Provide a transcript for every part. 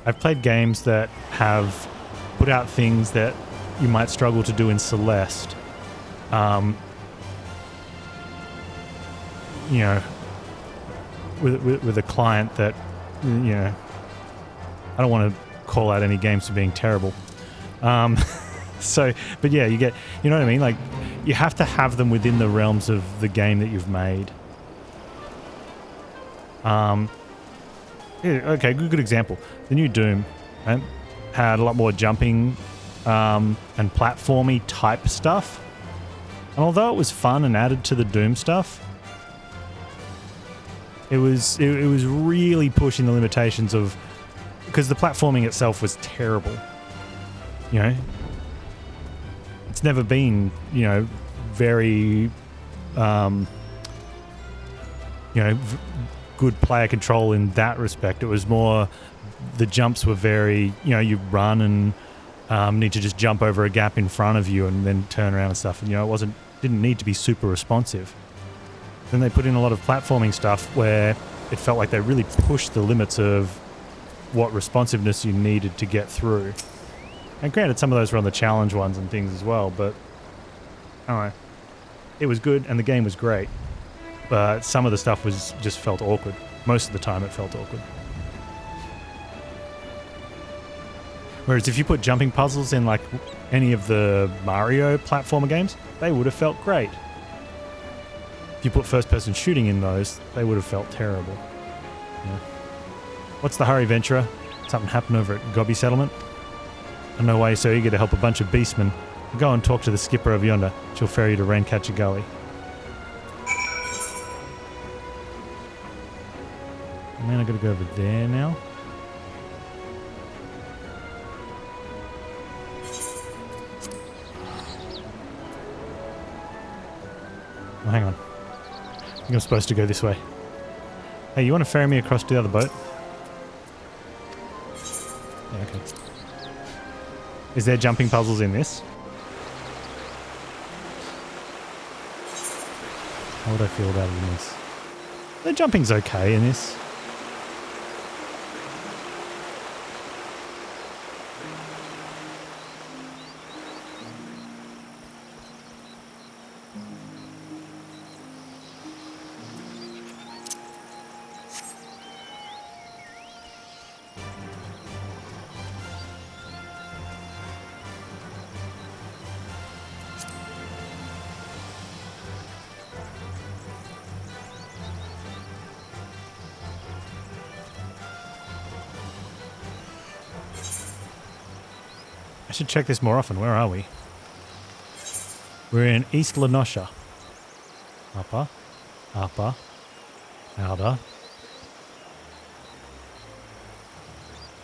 I've played games that have put out things that you might struggle to do in Celeste. You know, with a client that, you know, I don't want to call out any games for being terrible. So, but yeah, you know what I mean? Like, you have to have them within the realms of the game that you've made. Yeah, okay, good example. The new Doom, right, had a lot more jumping and platformy type stuff. And although it was fun and added to the Doom stuff, it was really pushing the limitations of, because the platforming itself was terrible. You know, it's never been, you know, very, you know, good player control in that respect. It was more, the jumps were very, you know, you run and need to just jump over a gap in front of you and then turn around and stuff. And, you know, didn't need to be super responsive. Then they put in a lot of platforming stuff where it felt like they really pushed the limits of what responsiveness you needed to get through. And granted, some of those were on the challenge ones and things as well, but I don't know. It was good and the game was great, but some of the stuff just felt awkward. Most of the time it felt awkward. Whereas if you put jumping puzzles in like any of the Mario platformer games, they would have felt great. If you put first-person shooting in those, they would have felt terrible. Yeah. What's the hurry, Venturer? Something happened over at Gobby Settlement? I don't know why you're so eager to help a bunch of beastmen. Go and talk to the skipper over yonder. She'll ferry you to Raincatcher Gully. Man, I gotta go over there now. Oh, hang on. I think I'm supposed to go this way. Hey, you want to ferry me across to the other boat? Yeah, okay. Is there jumping puzzles in this? How would I feel about it in this? The jumping's okay in this. I should check this more often. Where are we? We're in East Lenosha. Upper. Outer. Outer.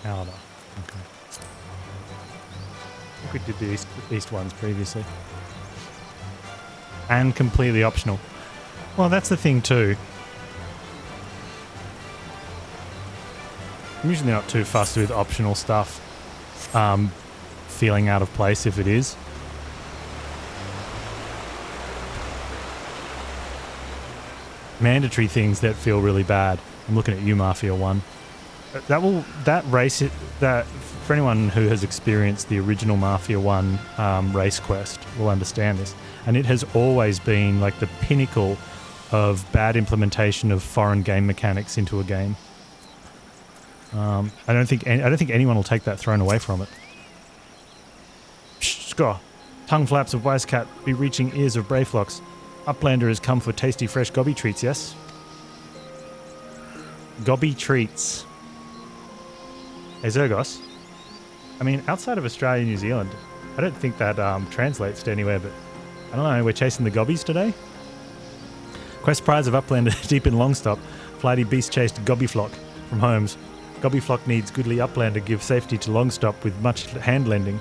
Okay. I think we did the east ones previously. And completely optional. Well, that's the thing too. I'm usually not too fussed with optional stuff. Feeling out of place if it is. Mandatory things that feel really bad. I'm looking at you, Mafia 1. That race, that for anyone who has experienced the original Mafia 1 race quest will understand this. And it has always been like the pinnacle of bad implementation of foreign game mechanics into a game. I don't think anyone will take that thrown away from it. Score. Tongue flaps of Wisecat be reaching ears of Brayflocks. Uplander has come for tasty fresh gobby treats, yes? Gobby treats. Hey Zergos. I mean, outside of Australia and New Zealand, I don't think that translates to anywhere, but I don't know, we're chasing the gobbies today? Quest prize of Uplander deep in Longstop. Flighty beast chased Gobbyflock from Holmes. Gobbyflock needs goodly Uplander give safety to Longstop with much hand lending.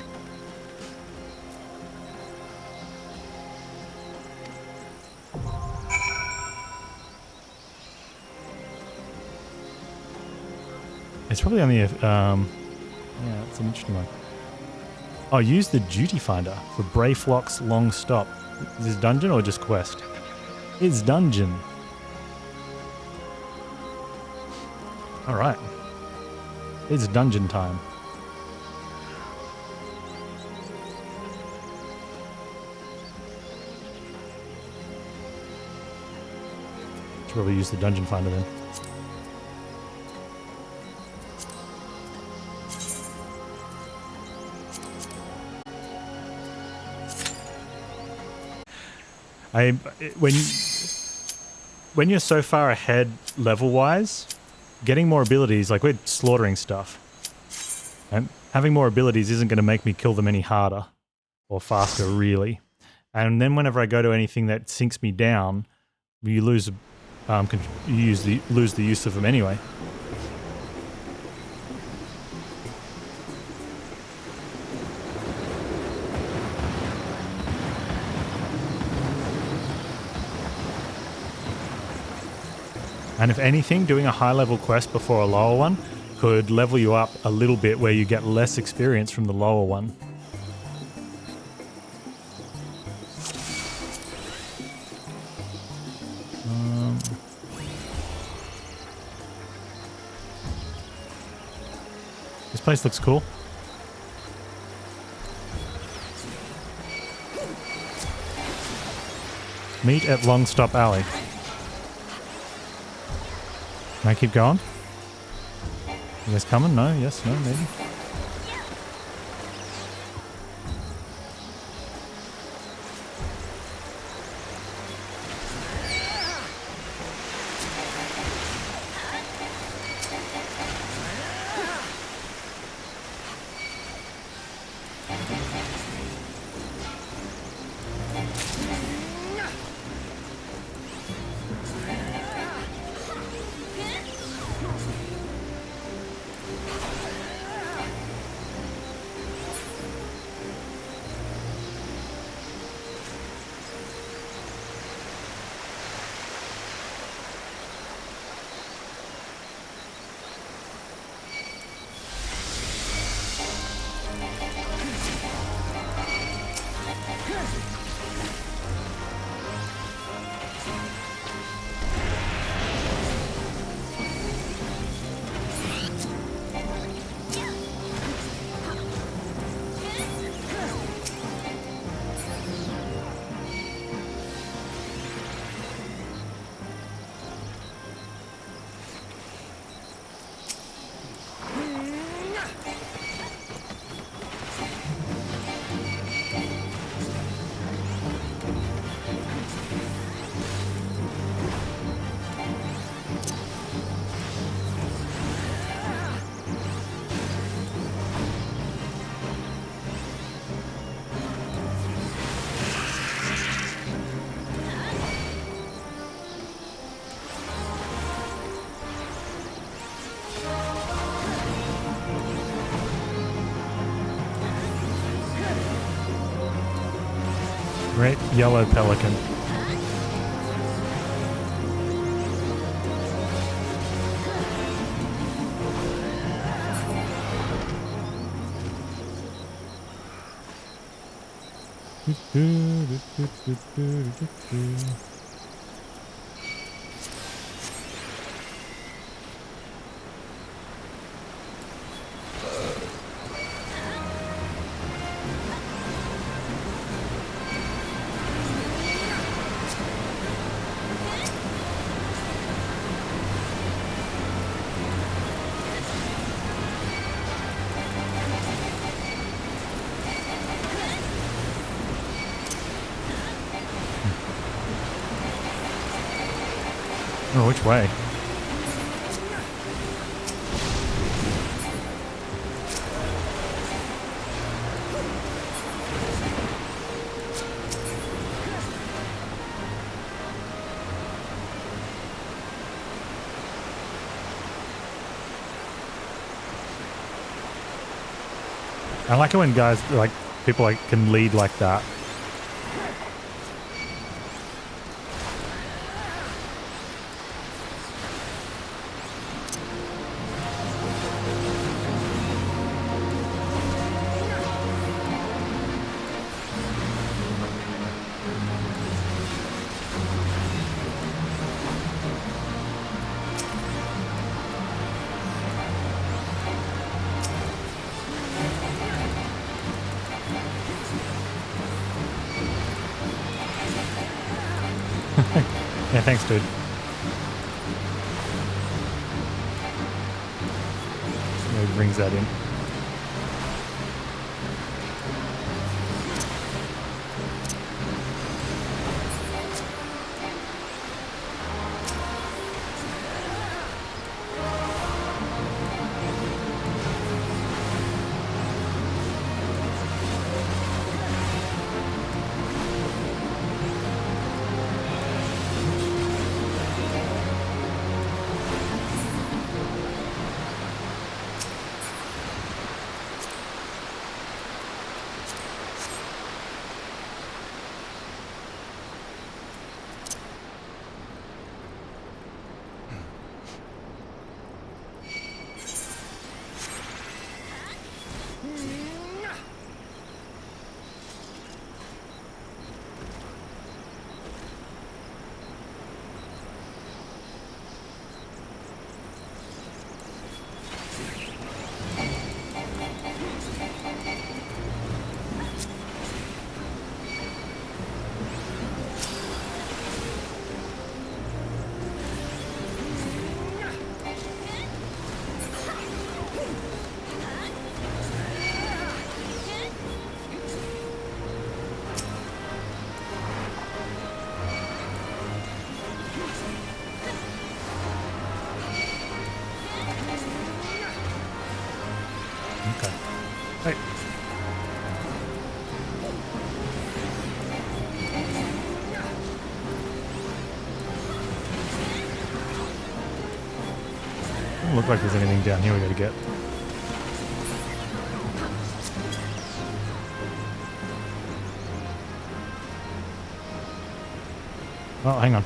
It's probably only yeah, it's an interesting one. Oh, use the duty finder for Brayflock's long stop. Is this dungeon or just quest? It's dungeon. Alright. It's dungeon time. Should probably use the dungeon finder then. When you're so far ahead level-wise, getting more abilities, like we're slaughtering stuff, and having more abilities isn't going to make me kill them any harder or faster, really. And then whenever I go to anything that sinks me down, you lose the use of them anyway. And if anything, doing a high-level quest before a lower one could level you up a little bit where you get less experience from the lower one. This place looks cool. Meet at Long Stop Alley. Can I keep going? You guys coming? No? Yes? No? Maybe? Great yellow pelican. Oh, which way? I like it when guys, like, people like can lead like that. Yeah, thanks, dude. Maybe brings that in. Right. Doesn't look like there's anything down here we gotta get. Oh, hang on.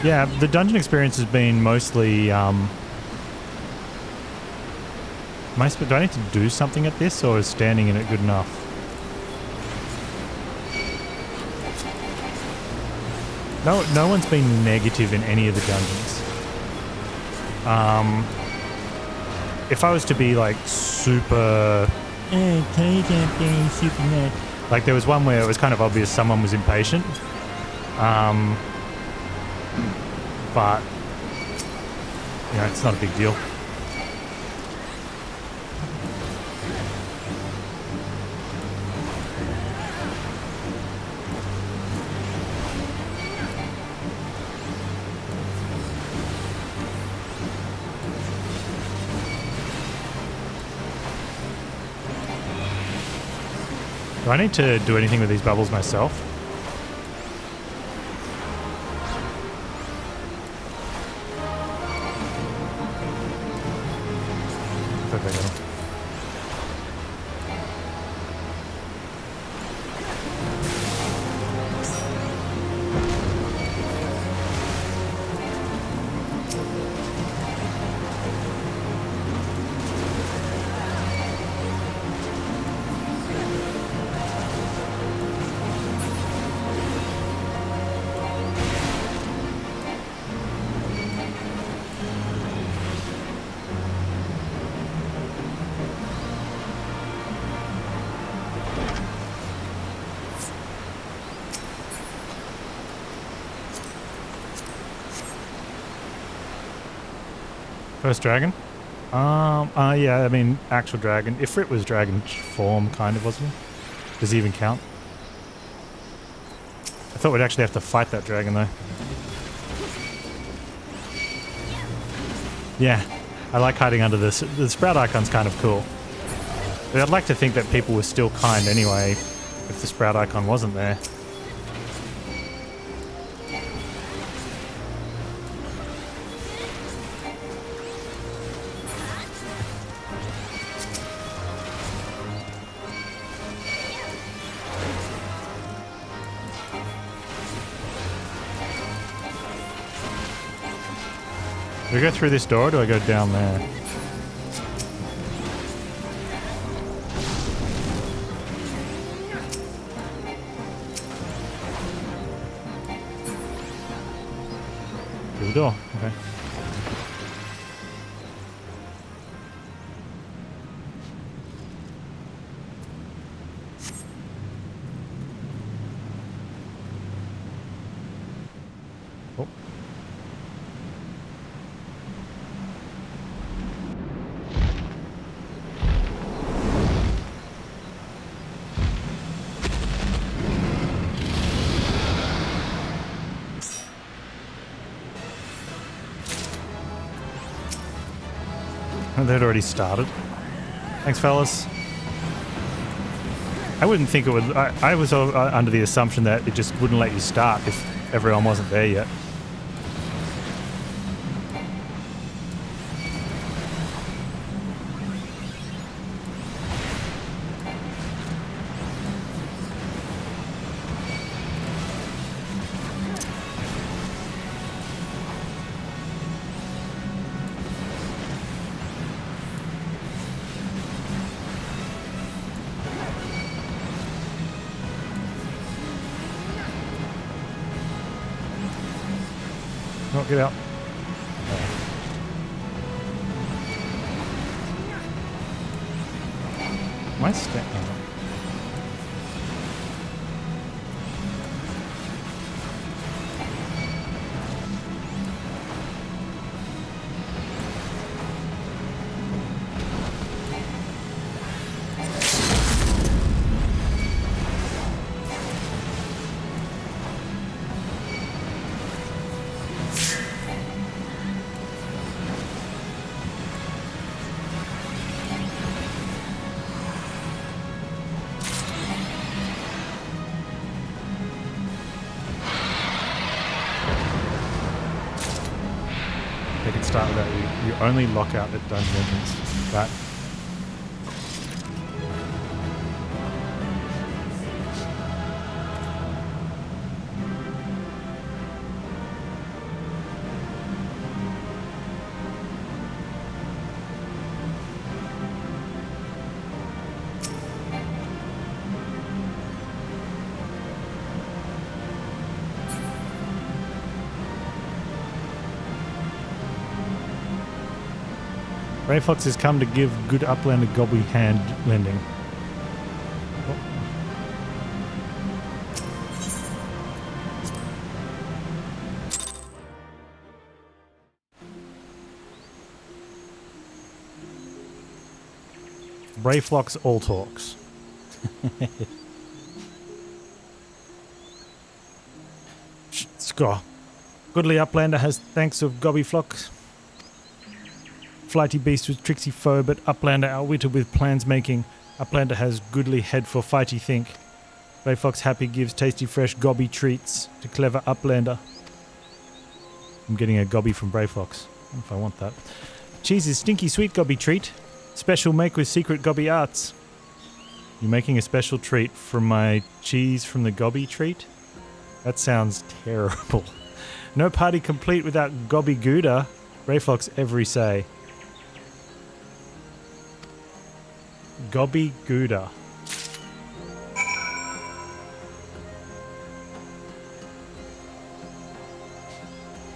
Yeah, the dungeon experience has been mostly, do I need to do something at this, or is standing in it good enough? No one's been negative in any of the dungeons. If I was to be like super, like there was one where it was kind of obvious someone was impatient. But, you know, it's not a big deal. Do I need to do anything with these bubbles myself? First dragon? Yeah, I mean, actual dragon. Ifrit was dragon form, kind of, wasn't he? Does he even count? I thought we'd actually have to fight that dragon, though. Yeah, I like hiding under this. The sprout icon's kind of cool. But I'd like to think that people were still kind anyway, if the sprout icon wasn't there. Do I go through this door or do I go down there? Through the door. Okay. Oh. They'd already started. Thanks, fellas. I wouldn't think it would. I was under the assumption that it just wouldn't let you start if everyone wasn't there yet. Oh, get out. My step. They can start with that. You only lock out at dungeon entrance. That. Ray Fox has come to give good upland a gobby hand lending. Oh. Brayflox all talks. Score. Goodly uplander has thanks of Gobbyflox. Flighty beast with tricksy foe, but uplander outwitted with plans making. Uplander has goodly head for fighty think. Brayfox happy gives tasty fresh gobby treats to clever uplander. I'm getting a gobby from Brayfox. I don't know if I want that. Cheese is stinky sweet gobby treat. Special make with secret gobby arts. You're making a special treat from my cheese from the gobby treat? That sounds terrible. No party complete without gobby gouda. Brayfox every say. Gobby Gouda.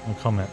No comment.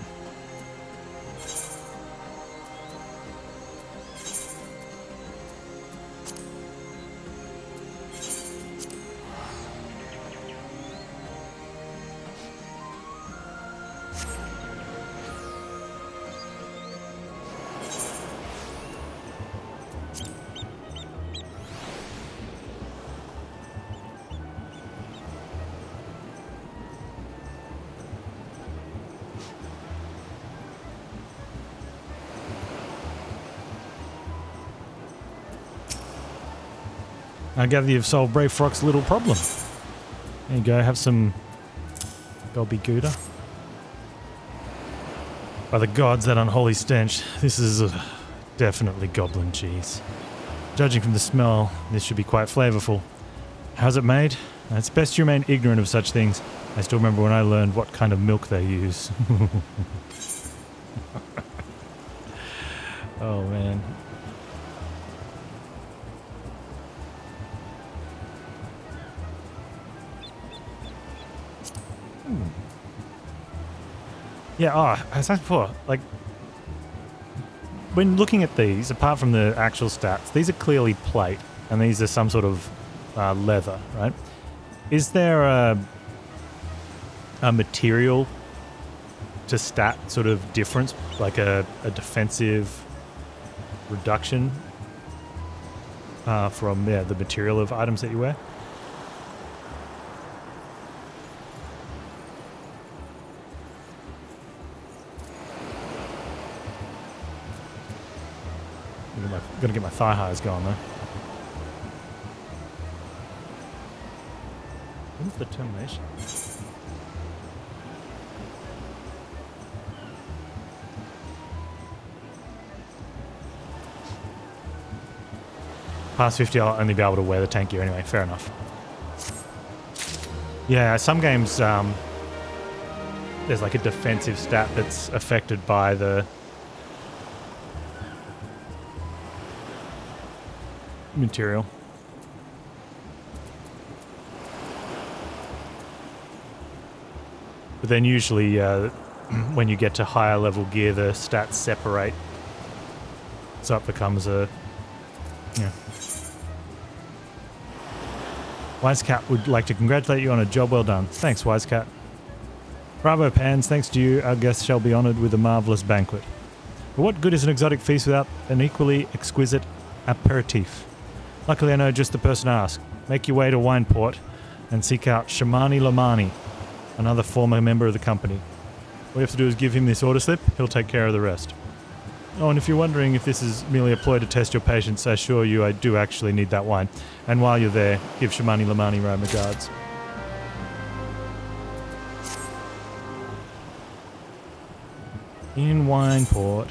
I gather you've solved Brave Frog's little problem. There you go, have some gobby gouda. By the gods, that unholy stench. This is definitely goblin cheese. Judging from the smell, this should be quite flavorful. How's it made? It's best you remain ignorant of such things. I still remember when I learned what kind of milk they use. Oh man. Yeah, as I said before, like, when looking at these, apart from the actual stats, these are clearly plate, and these are some sort of leather, right? Is there a material to stat sort of difference, like a defensive reduction from the material of items that you wear? Gonna get my thigh highs going though. What is determination? Past 50, I'll only be able to wear the tank gear anyway. Fair enough. Yeah, some games there's like a defensive stat that's affected by the material. But then usually when you get to higher level gear, the stats separate. So it becomes a... Yeah. Wisecat would like to congratulate you on a job well done. Thanks, Wisecat. Bravo, Panz. Thanks to you, our guests shall be honoured with a marvellous banquet. But what good is an exotic feast without an equally exquisite aperitif? Luckily, I know just the person to ask. Make your way to Wineport and seek out Shamani Lamani, another former member of the company. All you have to do is give him this order slip. He'll take care of the rest. Oh, and if you're wondering if this is merely a ploy to test your patience, I assure you I do actually need that wine. And while you're there, give Shamani Lamani my regards. In Wineport.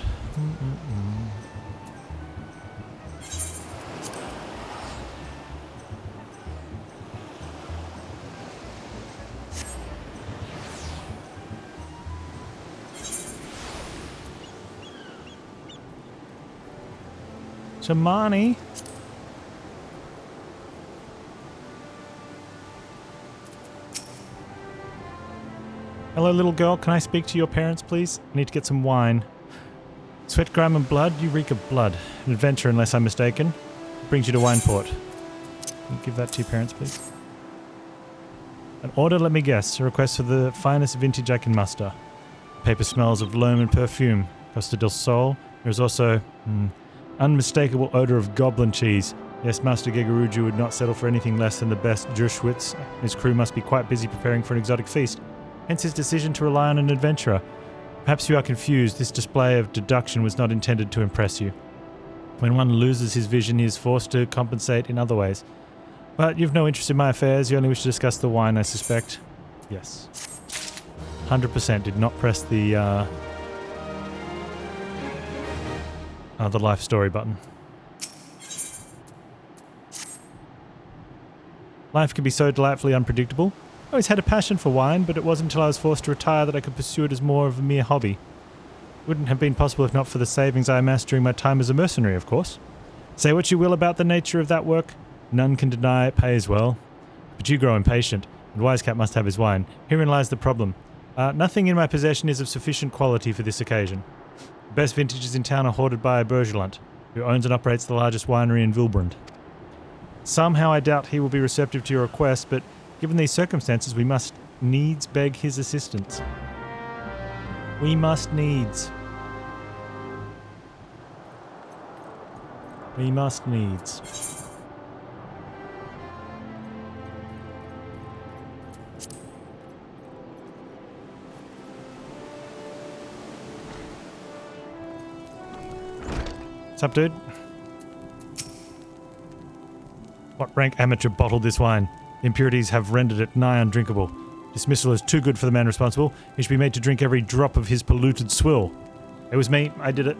Shamani. Hello, little girl. Can I speak to your parents, please? I need to get some wine. Sweat, grime, and blood? You reek of blood. An adventure, unless I'm mistaken. Brings you to Wineport. Can you give that to your parents, please? An order, let me guess. A request for the finest vintage I can muster. Paper smells of loam and perfume. Costa del Sol. There is also... unmistakable odor of goblin cheese. Yes, Master Gegaruju would not settle for anything less than the best Jerschwitz. His crew must be quite busy preparing for an exotic feast. Hence his decision to rely on an adventurer. Perhaps you are confused. This display of deduction was not intended to impress you. When one loses his vision, he is forced to compensate in other ways. But you've no interest in my affairs. You only wish to discuss the wine, I suspect. Yes. 100% did not press the life story button. Life can be so delightfully unpredictable. I always had a passion for wine, but it wasn't until I was forced to retire that I could pursue it as more of a mere hobby. It wouldn't have been possible if not for the savings I amassed during my time as a mercenary, of course. Say what you will about the nature of that work, none can deny it pays well. But you grow impatient, and Wisecat must have his wine. Herein lies the problem. Nothing in my possession is of sufficient quality for this occasion. The best vintages in town are hoarded by a Bergelant, who owns and operates the largest winery in Vilbrand. Somehow I doubt he will be receptive to your request, but given these circumstances, we must needs beg his assistance. We must needs. We must needs. What's up, dude? What rank amateur bottled this wine? Impurities have rendered it nigh undrinkable. Dismissal is too good for the man responsible. He should be made to drink every drop of his polluted swill. It was me. I did it.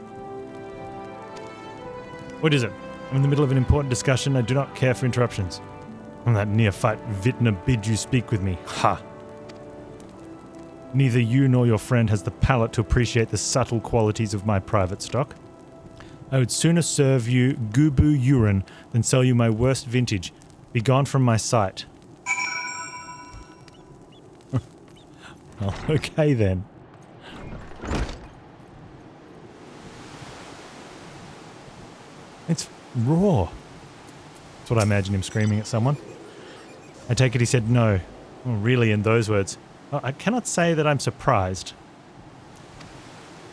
What is it? I'm in the middle of an important discussion. I do not care for interruptions. And that neophyte Vitna bid you speak with me. Ha! Neither you nor your friend has the palate to appreciate the subtle qualities of my private stock. I would sooner serve you Gubu urine than sell you my worst vintage. Be gone from my sight. Well, okay then. It's raw. That's what I imagine him screaming at someone. I take it he said no. Oh, really, in those words. I cannot say that I'm surprised.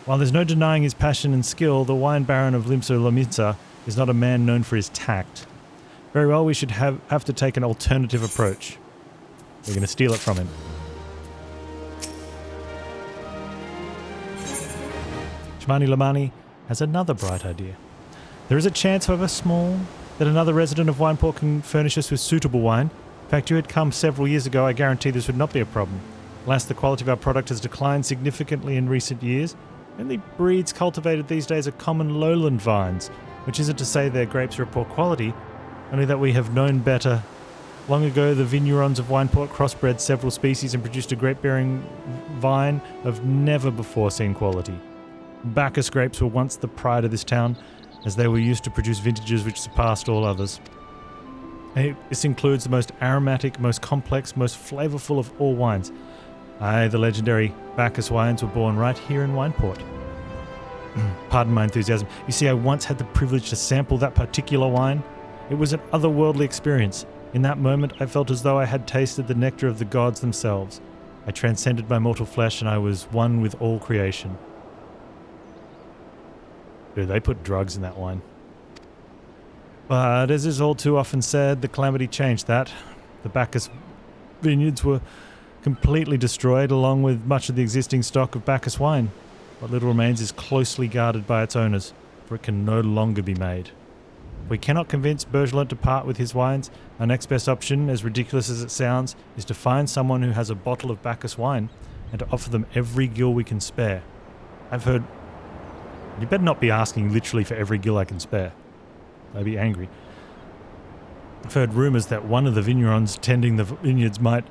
While there's no denying his passion and skill, the wine baron of Limso-Lomitsa is not a man known for his tact. Very well, we should have to take an alternative approach. We're going to steal it from him. Shmani Lamani has another bright idea. There is a chance, however small, that another resident of Wineport can furnish us with suitable wine. In fact, you had come several years ago, I guarantee this would not be a problem. Alas, the quality of our product has declined significantly in recent years. Only breeds cultivated these days are common lowland vines, which isn't to say their grapes are of poor quality, only that we have known better. Long ago, the vignerons of Wineport crossbred several species and produced a grape-bearing vine of never-before-seen quality. Bacchus grapes were once the pride of this town, as they were used to produce vintages which surpassed all others. This includes the most aromatic, most complex, most flavorful of all wines. Aye, the legendary Bacchus wines were born right here in Wineport. Pardon my enthusiasm. You see, I once had the privilege to sample that particular wine. It was an otherworldly experience. In that moment, I felt as though I had tasted the nectar of the gods themselves. I transcended my mortal flesh and I was one with all creation. Dude, they put drugs in that wine. But as is all too often said, the Calamity changed that. The Bacchus vineyards were completely destroyed, along with much of the existing stock of Bacchus wine. What little remains is closely guarded by its owners, for it can no longer be made. If we cannot convince Bergelin to part with his wines, our next best option, as ridiculous as it sounds, is to find someone who has a bottle of Bacchus wine and to offer them every gill we can spare. I've heard... You better not be asking literally for every gill I can spare. I'd be angry. I've heard rumours that one of the vignerons tending the vineyards might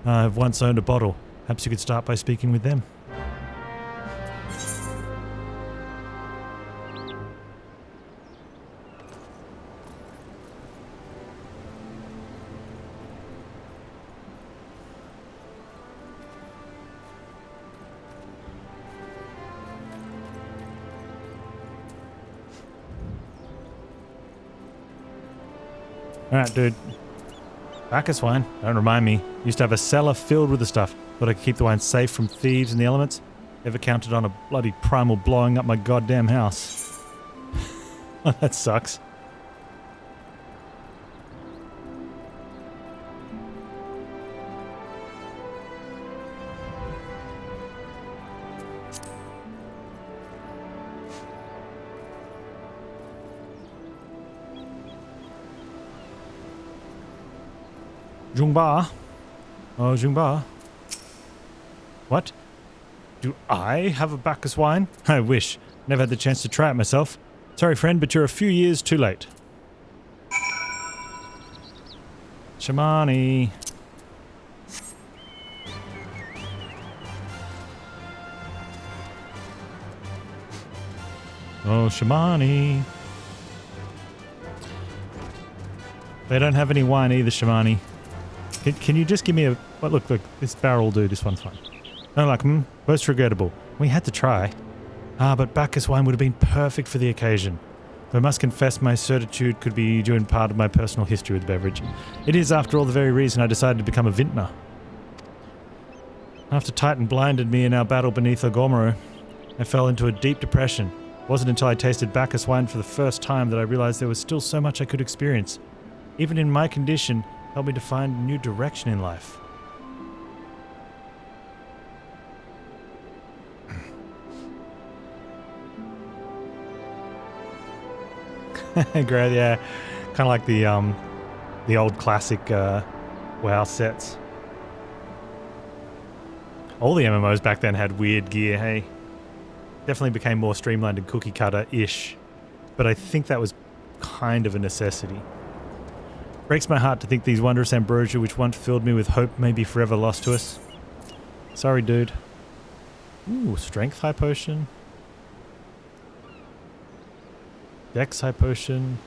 have once owned a bottle. Perhaps you could start by speaking with them. Alright, dude. Bacchus wine? Don't remind me. Used to have a cellar filled with the stuff. Thought I could keep the wine safe from thieves and the elements. Ever counted on a bloody primal blowing up my goddamn house? That sucks. Jungba? Oh, Jungba. What? Do I have a Bacchus wine? I wish. Never had the chance to try it myself. Sorry, friend, but you're a few years too late. Shamani. Oh, Shamani. They don't have any wine either, Shamani. Can you just give me a... Well, look, this barrel will do. This one's fine. No, like, most regrettable. We had to try. But Bacchus wine would have been perfect for the occasion. Though I must confess my certitude could be due in part of my personal history with the beverage. It is, after all, the very reason I decided to become a vintner. After Titan blinded me in our battle beneath Ogomoro, I fell into a deep depression. It wasn't until I tasted Bacchus wine for the first time that I realized there was still so much I could experience. Even in my condition, helped me to find a new direction in life. Great, yeah. Kind of like the old classic WoW sets. All the MMOs back then had weird gear, hey? Definitely became more streamlined and cookie cutter-ish. But I think that was kind of a necessity. Breaks my heart to think these wondrous ambrosia which once filled me with hope may be forever lost to us. Sorry, dude. Ooh, strength high potion. Dex high potion.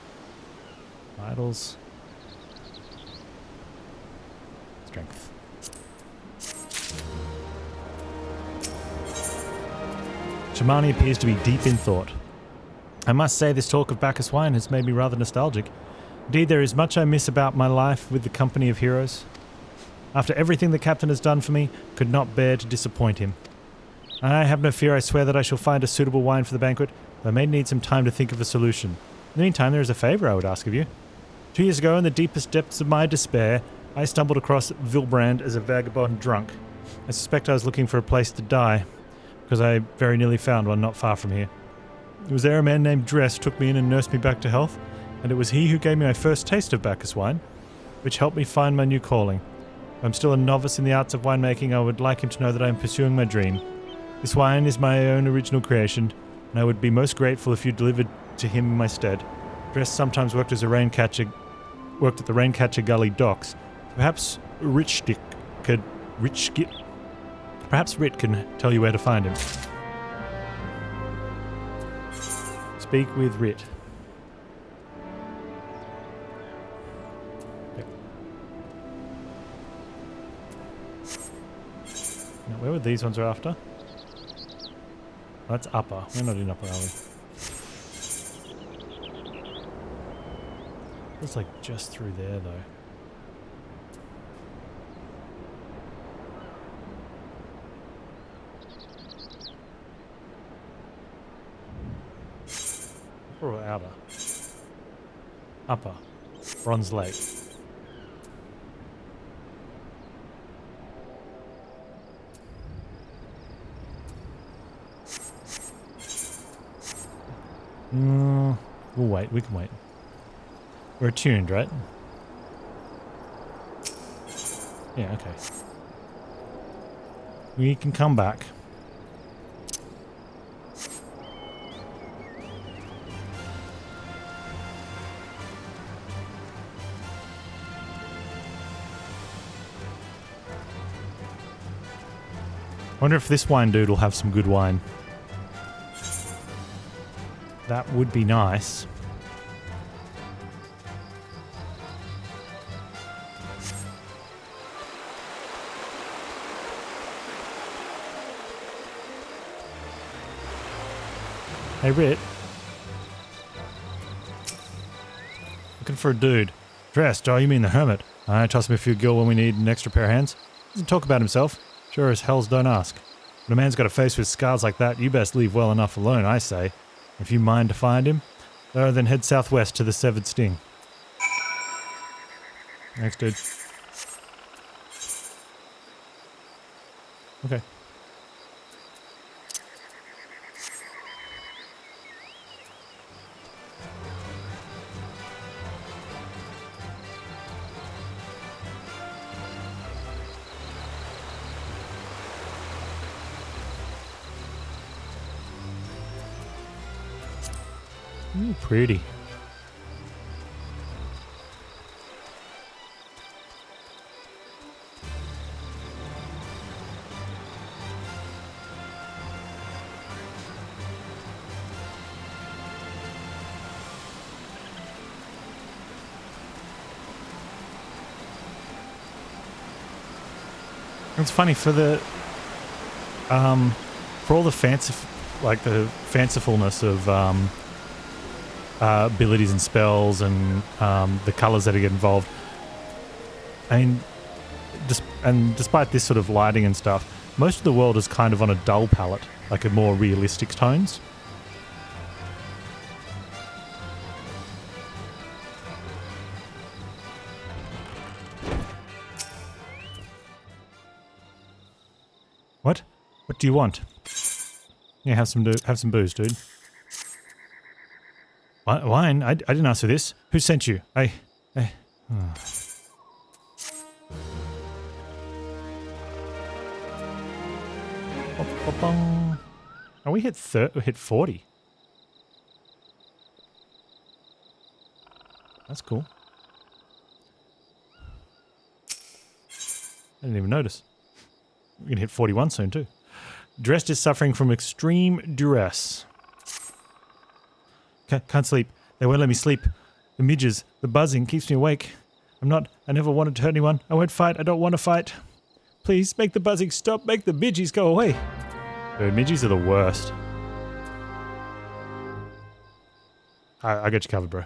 Vitals. Strength. Shamani appears to be deep in thought. I must say this talk of Bacchus wine has made me rather nostalgic. Indeed, there is much I miss about my life with the company of heroes. After everything the captain has done for me, could not bear to disappoint him. I have no fear, I swear that I shall find a suitable wine for the banquet, but I may need some time to think of a solution. In the meantime, there is a favour I would ask of you. 2 years ago, in the deepest depths of my despair, I stumbled across Vilbrand as a vagabond drunk. I suspect I was looking for a place to die, because I very nearly found one not far from here. It was there a man named Dress took me in and nursed me back to health, and it was he who gave me my first taste of Bacchus wine, which helped me find my new calling. I'm still a novice in the arts of winemaking. I would like him to know that I am pursuing my dream. This wine is my own original creation, and I would be most grateful if you delivered to him in my stead. Dress sometimes worked at the Raincatcher Gully docks. Perhaps Rit can tell you where to find him. Speak with Rit. Now, where were these ones are after? That's upper. We're not in upper, are we? It's like just through there, though. Or outer? Upper. Bronze Lake. We'll wait. We can wait. We're attuned, right? Yeah, okay. We can come back. Wonder if this wine dude will have some good wine. That would be nice. Hey, Rit. Looking for a dude. Dressed? Oh, you mean the hermit. I toss him a few gil when we need an extra pair of hands. Doesn't talk about himself. Sure as hells don't ask. When a man's got a face with scars like that, you best leave well enough alone, I say. If you mind to find him, then head southwest to the Severed Sting. Thanks, dude. Okay. Ooh, pretty. It's funny for the for all the the fancifulness of abilities and spells and the colours that get involved. I mean, despite this sort of lighting and stuff, most of the world is kind of on a dull palette, like a more realistic tones. What? What do you want? Yeah, have some booze, dude. Wine? I didn't ask for this. Who sent you? Oh. Oh, we hit 40. That's cool. I didn't even notice. We're going to hit 41 soon too. Dressed is suffering from extreme duress. Can't sleep. They won't let me sleep. The midges, the buzzing keeps me awake. I never wanted to hurt anyone. I won't fight. I don't want to fight. Please, make the buzzing stop. Make the midges go away. Dude, midges are the worst. I got you covered, bro.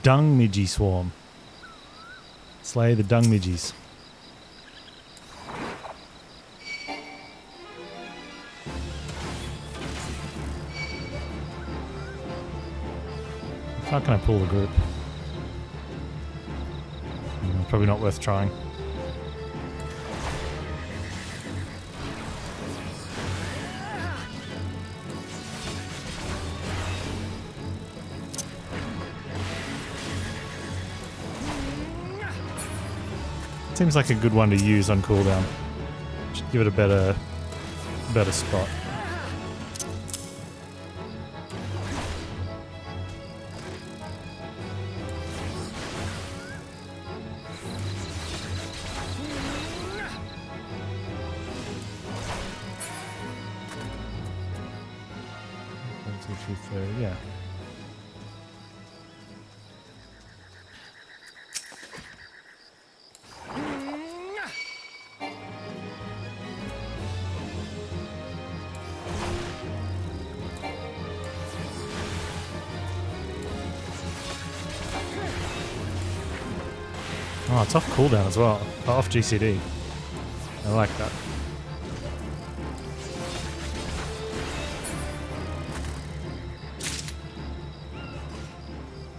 Dung Midgie Swarm. Slay the Dung Midgies. How can I pull the group? Probably not worth trying. Seems like a good one to use on cooldown. Should give it a better spot. Yeah. Oh, it's off cooldown as well. Oh, off GCD. I like that.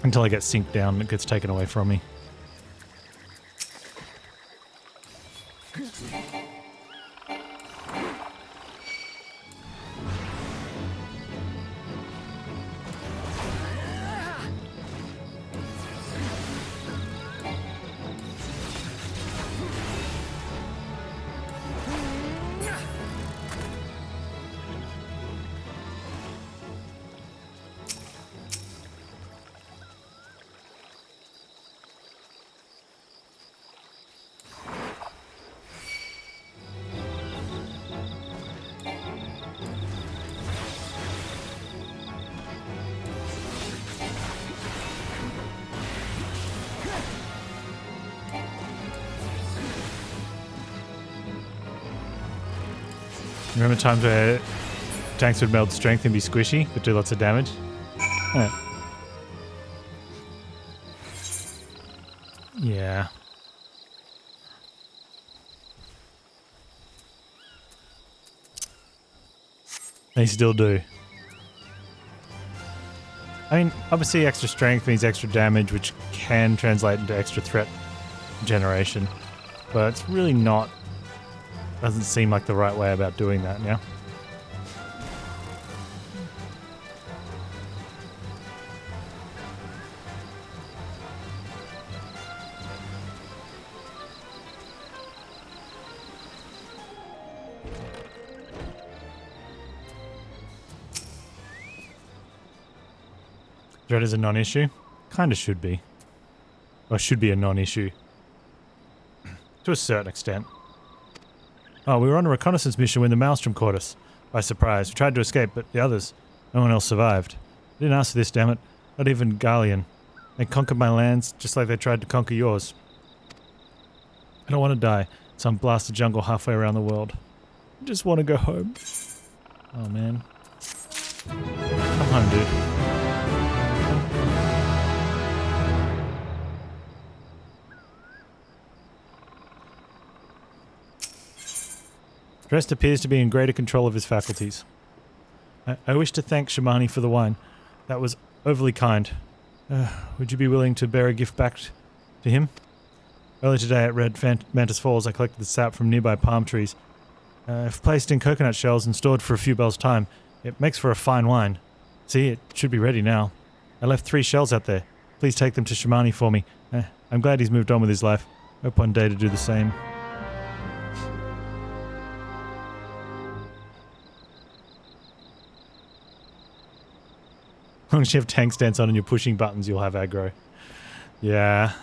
Until I get synced down, it gets taken away from me. Remember times where tanks would meld strength and be squishy, but do lots of damage? Yeah. They still do. I mean, obviously extra strength means extra damage, which can translate into extra threat generation. But it's really not... doesn't seem like the right way about doing that now. Dread is a non-issue? Kinda should be. Or should be a non-issue. To a certain extent. Oh, we were on a reconnaissance mission when the Maelstrom caught us by surprise. We tried to escape, but the others, no one else survived. I didn't ask for this, damn it. Not even Garlean. They conquered my lands just like they tried to conquer yours. I don't want to die in some blasted jungle halfway around the world. I just want to go home. Oh, man. Come home, dude. Drest appears to be in greater control of his faculties. I wish to thank Shamani for the wine. That was overly kind. Would you be willing to bear a gift back to him? Earlier today at Red Mantis Falls, I collected the sap from nearby palm trees. If placed in coconut shells and stored for a few bells' time, it makes for a fine wine. See, it should be ready now. I left 3 shells out there. Please take them to Shamani for me. I'm glad he's moved on with his life. Hope one day to do the same. As long as you have tank stance on and you're pushing buttons, you'll have aggro. Yeah.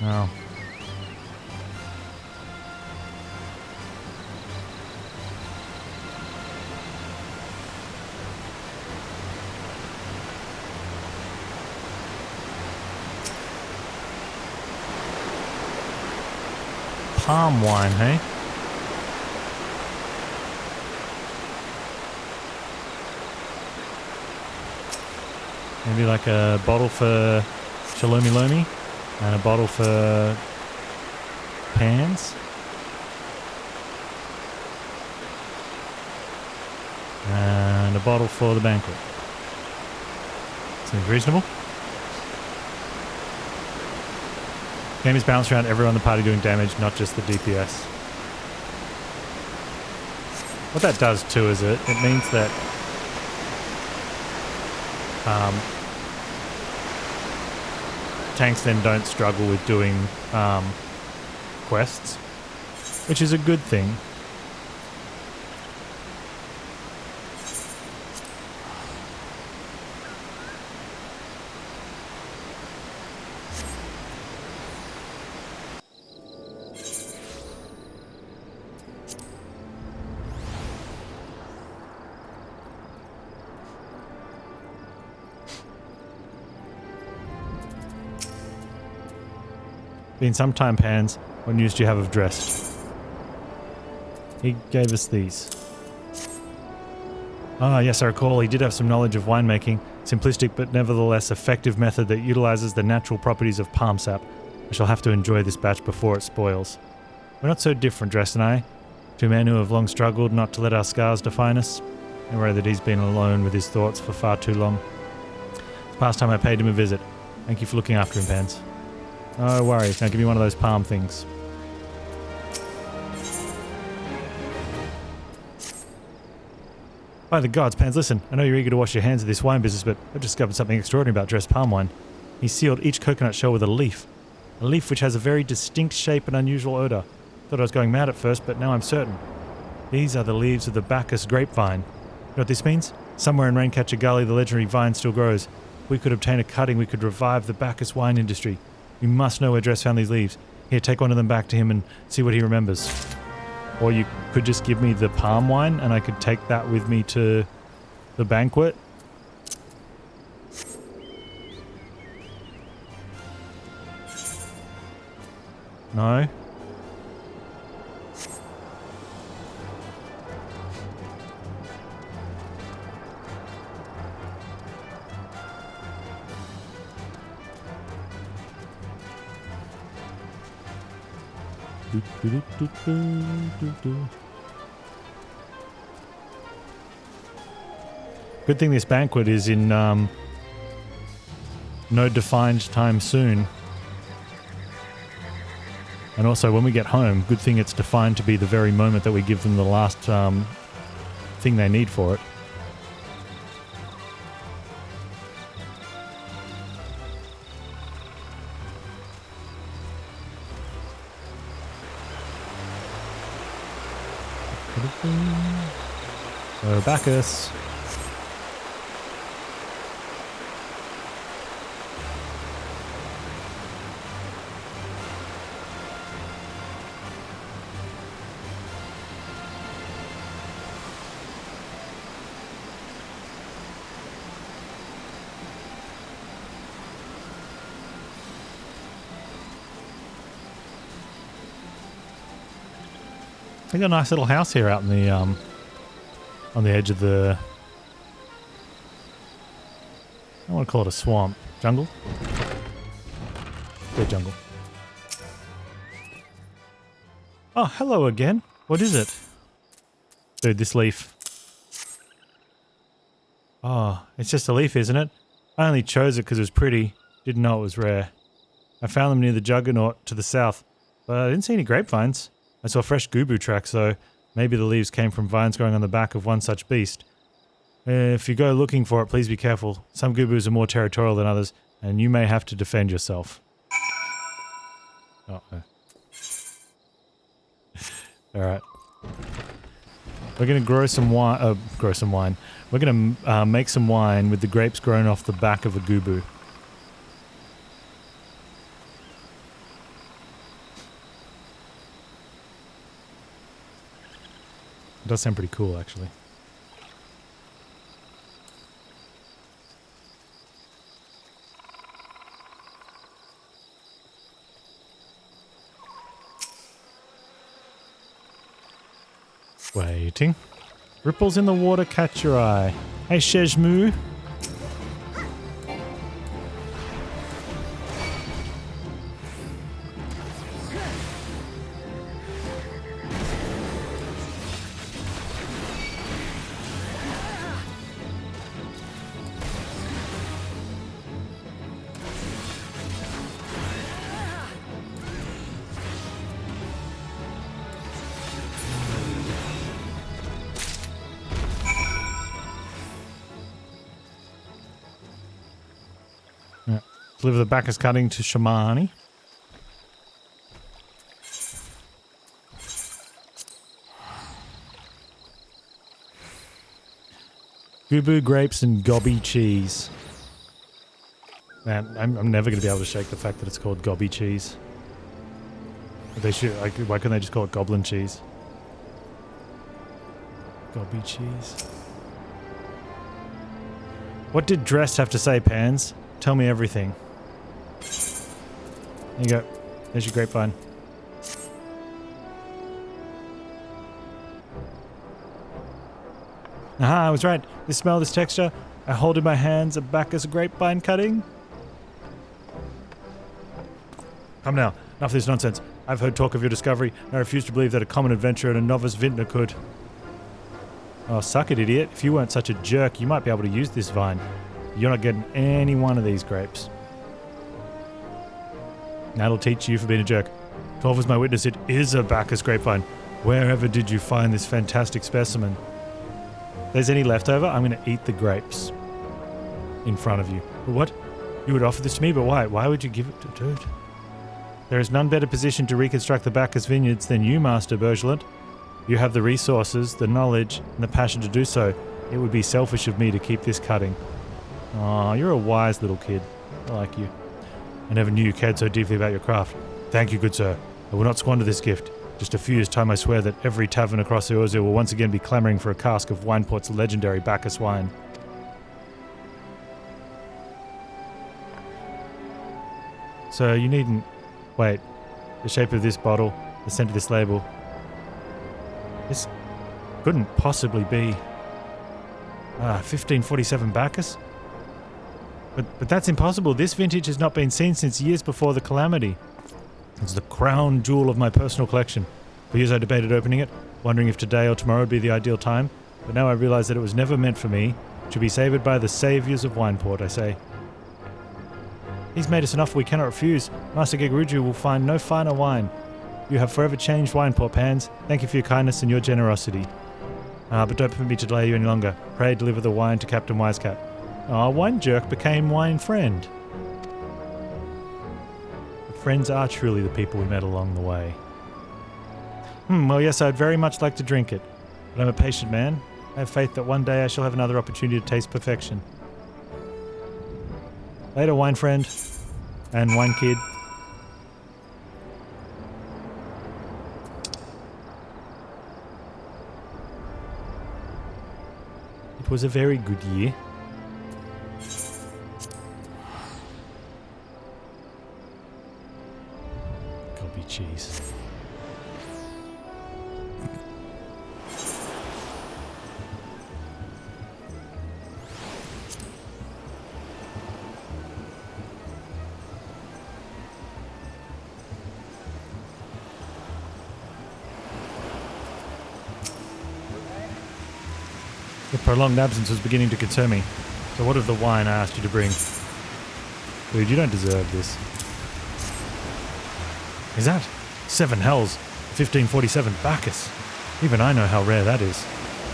Oh. palm wine, hey? Maybe like a bottle for Shalomi Lomi and a bottle for Panz. And a bottle for the banquet. Seems reasonable. Game is balanced around everyone in the party doing damage, not just the DPS. What that does too is it means that tanks then don't struggle with doing quests, which is a good thing. Been some time, Panz. What news do you have of Dressed? He gave us these. Ah, yes, I recall he did have some knowledge of winemaking. Simplistic but nevertheless effective method that utilizes the natural properties of palm sap. I shall have to enjoy this batch before it spoils. We're not so different, Dressed and I. Two men who have long struggled not to let our scars define us. I worry that he's been alone with his thoughts for far too long. It's past time I paid him a visit. Thank you for looking after him, Panz. No worries, now give me one of those palm things. By the gods, Panz, listen, I know you're eager to wash your hands of this wine business, but I've discovered something extraordinary about Dressed palm wine. He sealed each coconut shell with a leaf which has a very distinct shape and unusual odor. Thought I was going mad at first, but now I'm certain. These are the leaves of the Bacchus grapevine. You know what this means? Somewhere in Raincatcher Gully, the legendary vine still grows. If we could obtain a cutting, we could revive the Bacchus wine industry. You must know where Dress found these leaves. Here, take one of them back to him and see what he remembers. Or you could just give me the palm wine and I could take that with me to the banquet. No? Good thing this banquet is in no defined time soon. And also when we get home, good thing it's defined to be the very moment that we give them the last thing they need for it. So Bacchus. We got a nice little house here out in the on the edge of the, I want to call it a swamp. Jungle? Yeah, jungle. Oh, hello again. What is it? Dude, this leaf. Oh, it's just a leaf, isn't it? I only chose it because it was pretty. Didn't know it was rare. I found them near the Juggernaut to the south, but I didn't see any grapevines. I saw fresh gubu tracks, so maybe the leaves came from vines growing on the back of one such beast. If you go looking for it, please be careful. Some gubus are more territorial than others, and you may have to defend yourself. Uh-oh. Alright. We're going to grow some wine. We're going to make some wine with the grapes grown off the back of a gubu. It does sound pretty cool, actually. Waiting. Ripples in the water catch your eye. Hey, Shejmu. Deliver the Bacchus cutting to Shamani. Gubu grapes and gobby cheese. Man, I'm never going to be able to shake the fact that it's called gobby cheese. They should. Like, why couldn't they just call it goblin cheese? Gobby cheese. What did Dress have to say, Panz? Tell me everything. There you go. There's your grapevine. Aha, I was right. You smell this texture? I hold in my hands a Bacchus grapevine cutting. Come now. Enough of this nonsense. I've heard talk of your discovery, and I refuse to believe that a common adventurer and a novice vintner could. Oh, suck it, idiot. If you weren't such a jerk, you might be able to use this vine. You're not getting any one of these grapes. That'll teach you for being a jerk. 12 is my witness. It is a Bacchus grapevine. Wherever did you find this fantastic specimen? If there's any leftover, I'm going to eat the grapes. In front of you. What? You would offer this to me, but why? Why would you give it to dude? There is none better positioned to reconstruct the Bacchus vineyards than you, Master Bergelant. You have the resources, the knowledge, and the passion to do so. It would be selfish of me to keep this cutting. Aw, you're a wise little kid. I like you. I never knew you cared so deeply about your craft. Thank you, good sir. I will not squander this gift. Just a few years' time I swear that every tavern across Eorzea will once again be clamouring for a cask of Wineport's legendary Bacchus wine. So you needn't... Wait. The shape of this bottle, the scent of this label... This couldn't possibly be... 1547 Bacchus? But that's impossible. This vintage has not been seen since years before the Calamity. It's the crown jewel of my personal collection. For years I debated opening it, wondering if today or tomorrow would be the ideal time, but now I realize that it was never meant for me. It should be savoured by the saviours of Wineport, I say. He's made us an offer we cannot refuse. Master Gegruju will find no finer wine. You have forever changed Wineport, Panz. Thank you for your kindness and your generosity. But don't permit me to delay you any longer. Pray deliver the wine to Captain Wisecat. Wine jerk became wine friend. But friends are truly the people we met along the way. Well, yes, I'd very much like to drink it. But I'm a patient man. I have faith that one day I shall have another opportunity to taste perfection. Later, wine friend. And wine kid. It was a very good year. Gobby cheese. The prolonged absence was beginning to concern me. So what of the wine I asked you to bring? Dude, you don't deserve this. Is that? 7 hells. 1547 Bacchus. Even I know how rare that is.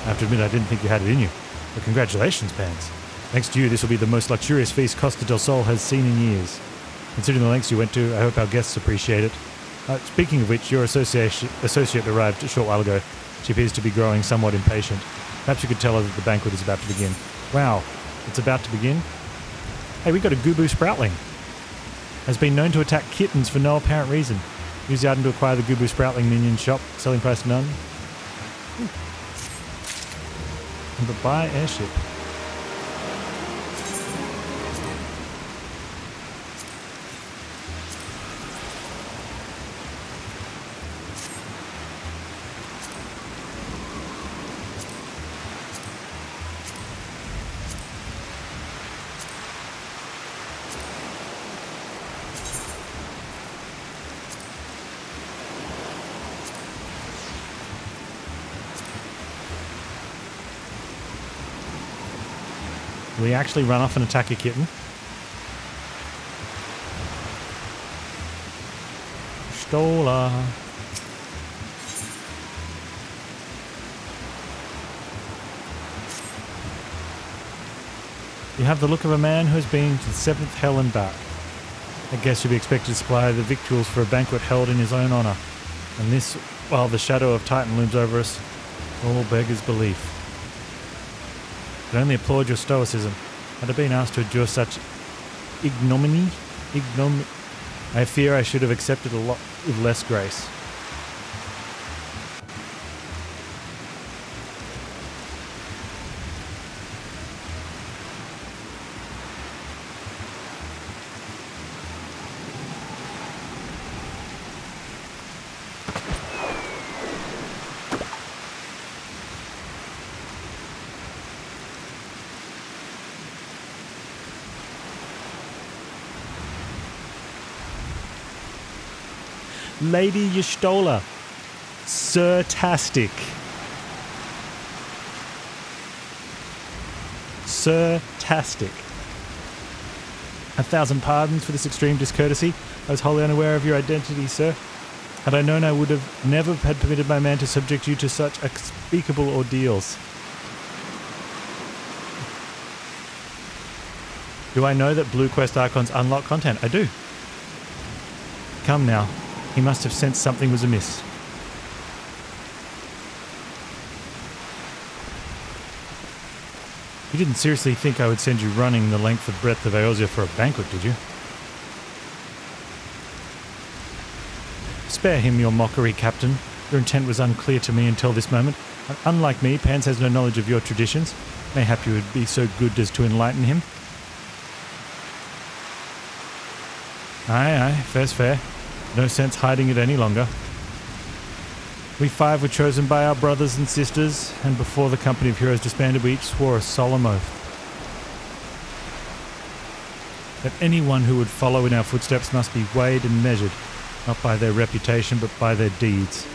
I have to admit I didn't think you had it in you. But congratulations, Panz. Thanks to you, this will be the most luxurious feast Costa del Sol has seen in years. Considering the lengths you went to, I hope our guests appreciate it. Speaking of which, your associate arrived a short while ago. She appears to be growing somewhat impatient. Perhaps you could tell her that the banquet is about to begin. Wow, it's about to begin? Hey, we got a Gubu Sproutling. Has been known to attack kittens for no apparent reason. Use the item to acquire the Gubu Sproutling minion shop. Selling price none. But buy airship. Will he actually run off and attack a kitten? Stola. You have the look of a man who has been to the seventh hell and back. I guess you'd be expected to supply the victuals for a banquet held in his own honour. And this, while the shadow of Titan looms over us, all beggars belief. I can only applaud your stoicism. Had I been asked to endure such ignominy, I fear I should have accepted a lot with less grace. Lady Y'shtola. Sir-tastic. Sir-tastic. 1,000 pardons for this extreme discourtesy. I was wholly unaware of your identity, sir. Had I known, I would have never had permitted my man to subject you to such unspeakable ordeals. Do I know that Blue Quest Archons unlock content? I do. Come now. He must have sensed something was amiss. You didn't seriously think I would send you running the length and breadth of Eorzea for a banquet, did you? Spare him your mockery, Captain. Your intent was unclear to me until this moment. Unlike me, Panz has no knowledge of your traditions. Mayhap you would be so good as to enlighten him. Aye, fair's fair. No sense hiding it any longer. We 5 were chosen by our brothers and sisters, and before the company of heroes disbanded, we each swore a solemn oath that anyone who would follow in our footsteps must be weighed and measured, not by their reputation, but by their deeds.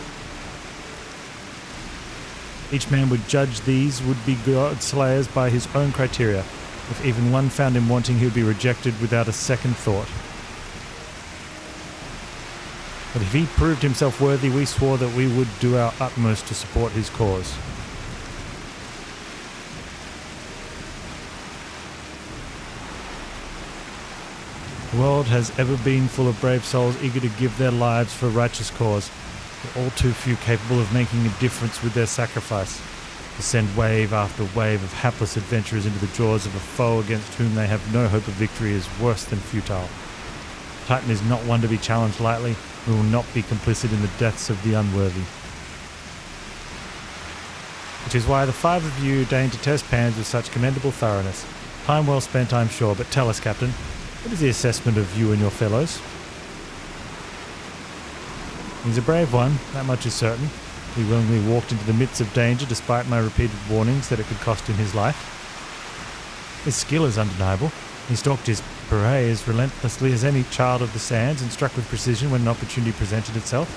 Each man would judge these would-be god slayers by his own criteria. If even one found him wanting, he would be rejected without a second thought. But if he proved himself worthy, we swore that we would do our utmost to support his cause. The world has ever been full of brave souls eager to give their lives for a righteous cause, but all too few capable of making a difference with their sacrifice. To send wave after wave of hapless adventurers into the jaws of a foe against whom they have no hope of victory is worse than futile. Titan is not one to be challenged lightly. We will not be complicit in the deaths of the unworthy. Which is why the 5 of you deigned to test Panz with such commendable thoroughness. Time well spent, I'm sure, but tell us, Captain, what is the assessment of you and your fellows? He's a brave one, that much is certain. He willingly walked into the midst of danger despite my repeated warnings that it could cost him his life. His skill is undeniable. He stalked his prey as relentlessly as any child of the sands and struck with precision when an opportunity presented itself.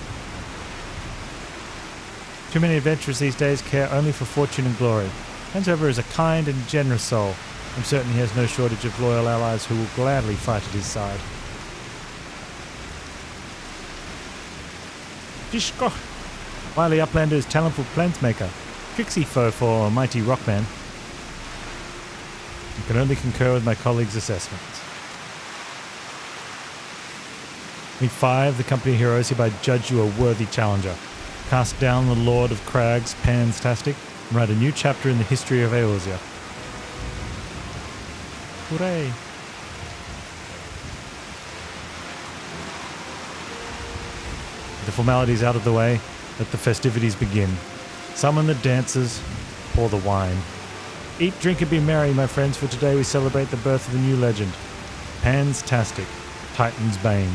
Too many adventurers these days care only for fortune and glory. Panz, however, is a kind and generous soul. I'm certain he has no shortage of loyal allies who will gladly fight at his side. Dishko! Wily Uplander is talentful plansmaker. Tricksy foe for a mighty rockman. I can only concur with my colleague's assessments. We 5, the company of heroes, hereby judge you a worthy challenger. Cast down the Lord of Crags, Panztastic, and write a new chapter in the history of Eorzea. Hooray! With the formalities out of the way, let the festivities begin. Summon the dancers, pour the wine. Eat, drink, and be merry, my friends, for today we celebrate the birth of a new legend. Panztastic, Titan's Bane.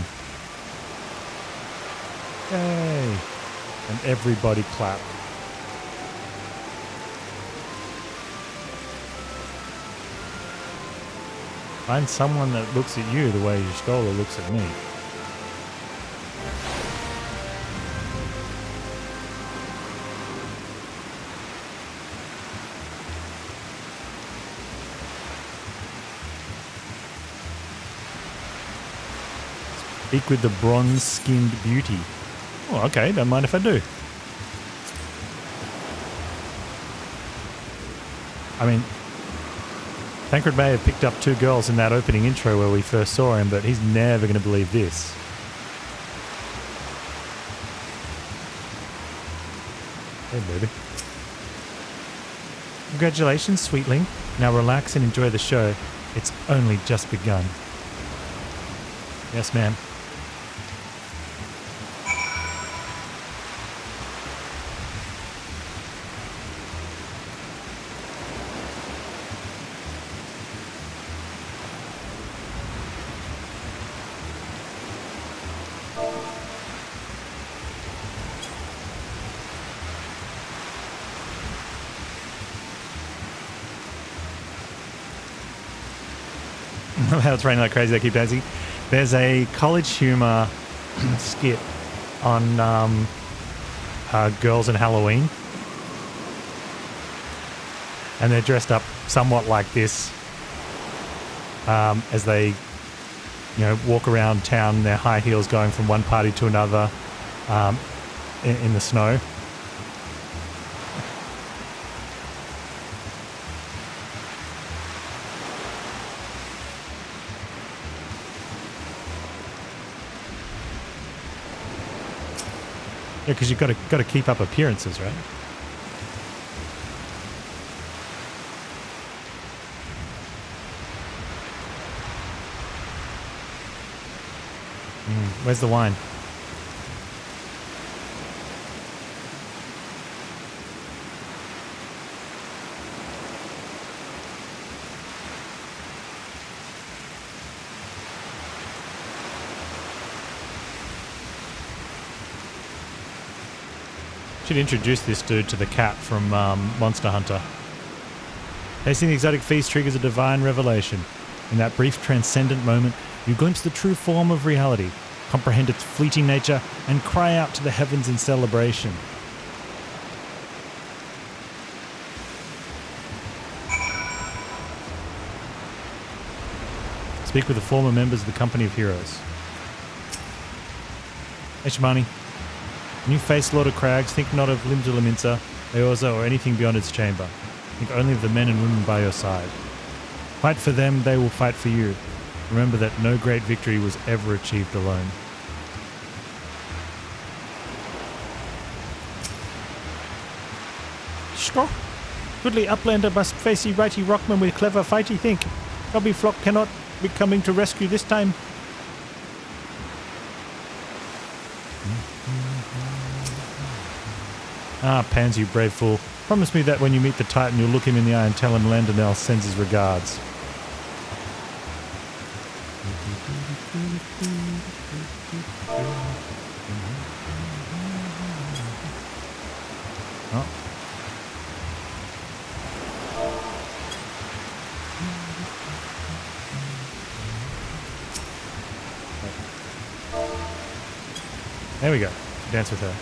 Yay! And everybody clapped. Find someone that looks at you the way Y'shtola looks at me. Speak with the bronze-skinned beauty. Oh, okay. Don't mind if I do. I mean, Thancred may have picked up 2 girls in that opening intro where we first saw him, but he's never going to believe this. Hey, baby. Congratulations, sweetling. Now relax and enjoy the show. It's only just begun. Yes, ma'am. How it's raining like crazy, I keep dancing. There's a college humor skit on girls in Halloween, and they're dressed up somewhat like this as they, walk around town in their high heels, going from one party to another in the snow. Yeah, because you've got to keep up appearances, right? Where's the wine? Should introduce this dude to the cat from Monster Hunter. Tasting the exotic feast triggers a divine revelation. In that brief transcendent moment, you glimpse the true form of reality, comprehend its fleeting nature, and cry out to the heavens in celebration. Speak with the former members of the Company of Heroes. Hey, Shimani. When you face Lord of Crags, think not of Limsa, Eorzea, or anything beyond its chamber. Think only of the men and women by your side. Fight for them, they will fight for you. Remember that no great victory was ever achieved alone. Straw. Goodly uplander must face righty rockman with clever fighty think. Robbie Flock cannot be coming to rescue this time. Ah, Panz, you brave fool. Promise me that when you meet the Titan, you'll look him in the eye and tell him Landonell sends his regards. Oh. There we go. Dance with her.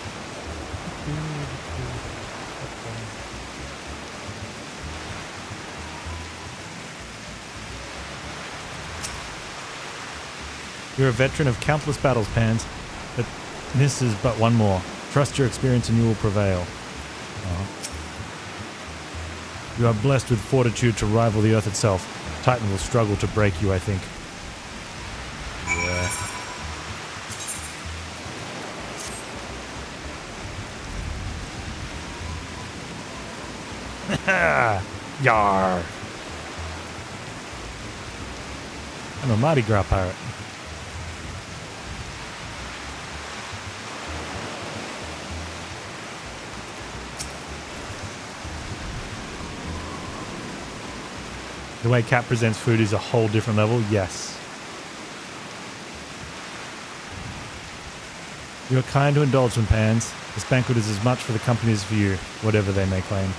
You're a veteran of countless battles, Panz, but this is but one more. Trust your experience and you will prevail. You are blessed with fortitude to rival the Earth itself. Titan will struggle to break you, I think. Yeah. Yar. I'm a Mardi Gras pirate. The way Cat presents food is a whole different level, yes. You are kind to indulge them, Panz. This banquet is as much for the company as for you, whatever they may claim.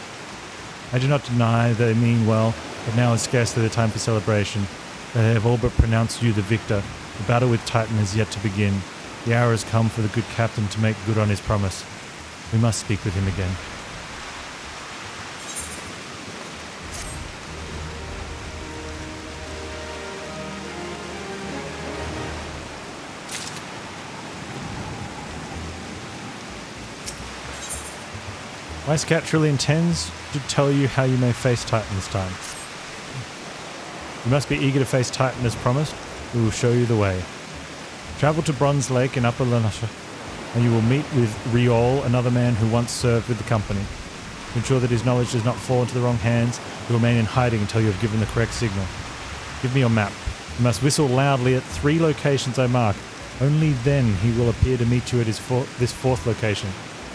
I do not deny they mean well, but now is scarcely the time for celebration. They have all but pronounced you the victor. The battle with Titan is yet to begin. The hour has come for the good captain to make good on his promise. We must speak with him again. My scout truly intends to tell you how you may face Titan this time. You must be eager to face Titan as promised. We will show you the way. Travel to Bronze Lake in Upper Lanasha, and you will meet with Riol, another man who once served with the company. To ensure that his knowledge does not fall into the wrong hands, he will remain in hiding until you have given the correct signal. Give me your map. You must whistle loudly at 3 locations I mark. Only then he will appear to meet you at this 4th location.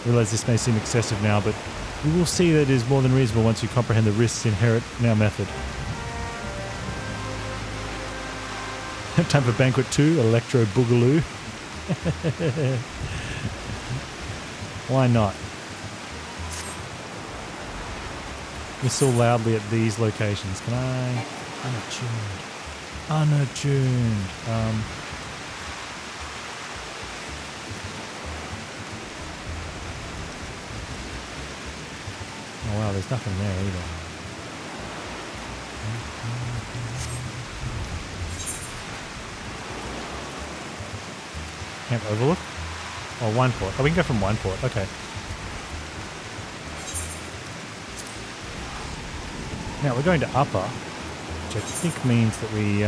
I realize this may seem excessive now, but you will see that it is more than reasonable once you comprehend the risks inherent in our method. Time for Banquet 2, Electro Boogaloo. Why not? Whistle loudly at these locations. Can I? Unattuned. Oh wow, there's nothing there either. Camp Overlook? Oh, Wine Port. Oh, we can go from Wine Port. Okay. Now we're going to Upper, which I think means that we,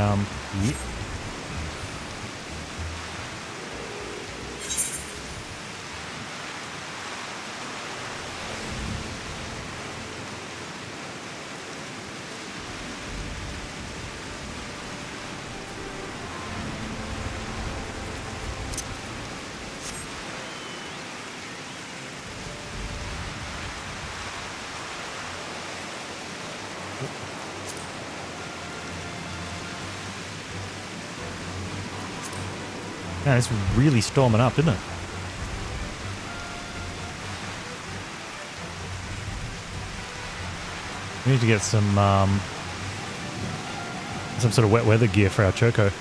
Man, it's really storming up, isn't it? We need to get some sort of wet weather gear for our Choco.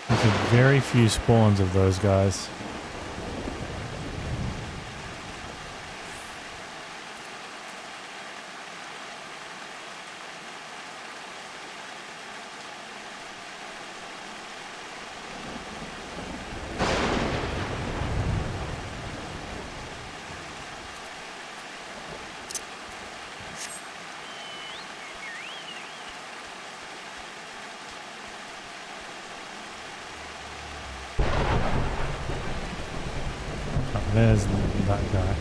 There's very few spawns of those guys. There's that guy.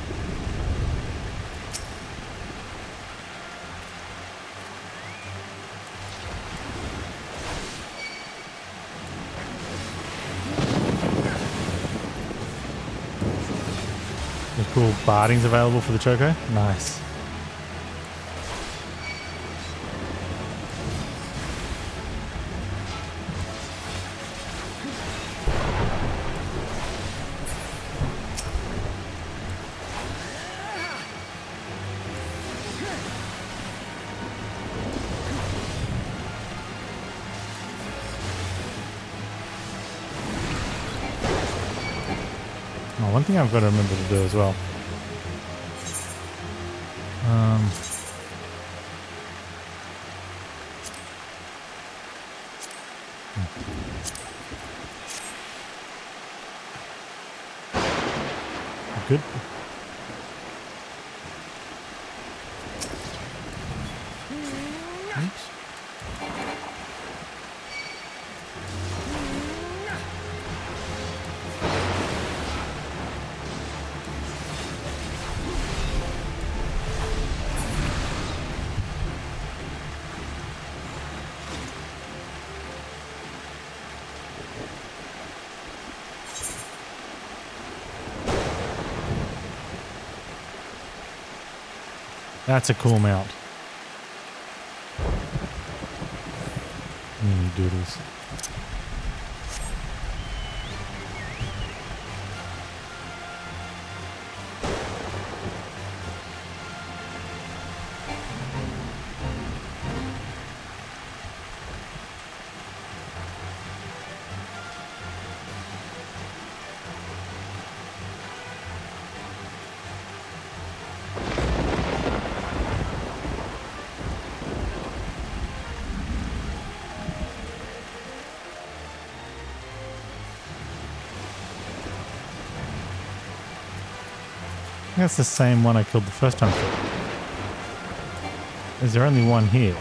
The cool bardings available for the Choco. Nice. One thing I've got to remember to do as well. Good. Oops. That's a cool mount. Mini doodles. That's the same one I killed the first time. Is there only one here?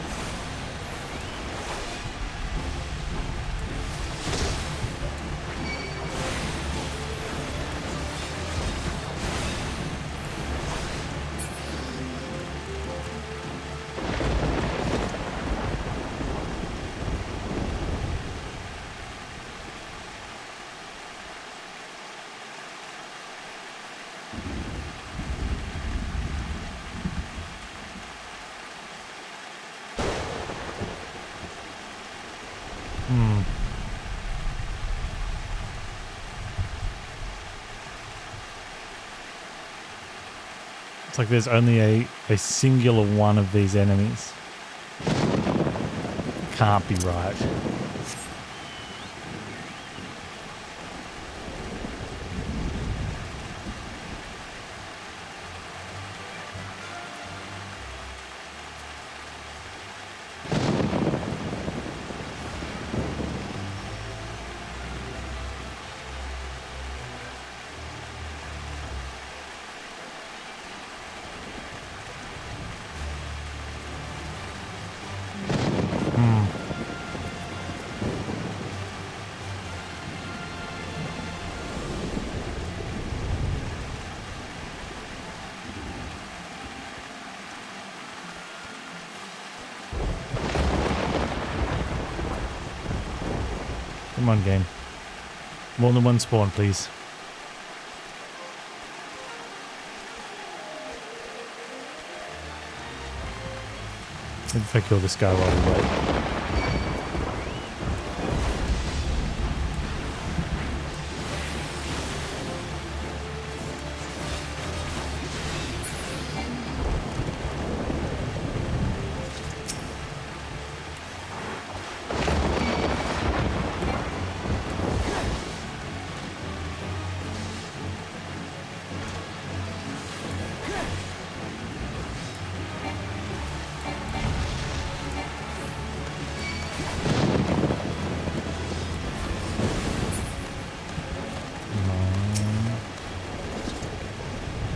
It's like there's only a singular one of these enemies. Can't be right. Come on, game. More than one spawn, please. Maybe if I kill this guy while we wait.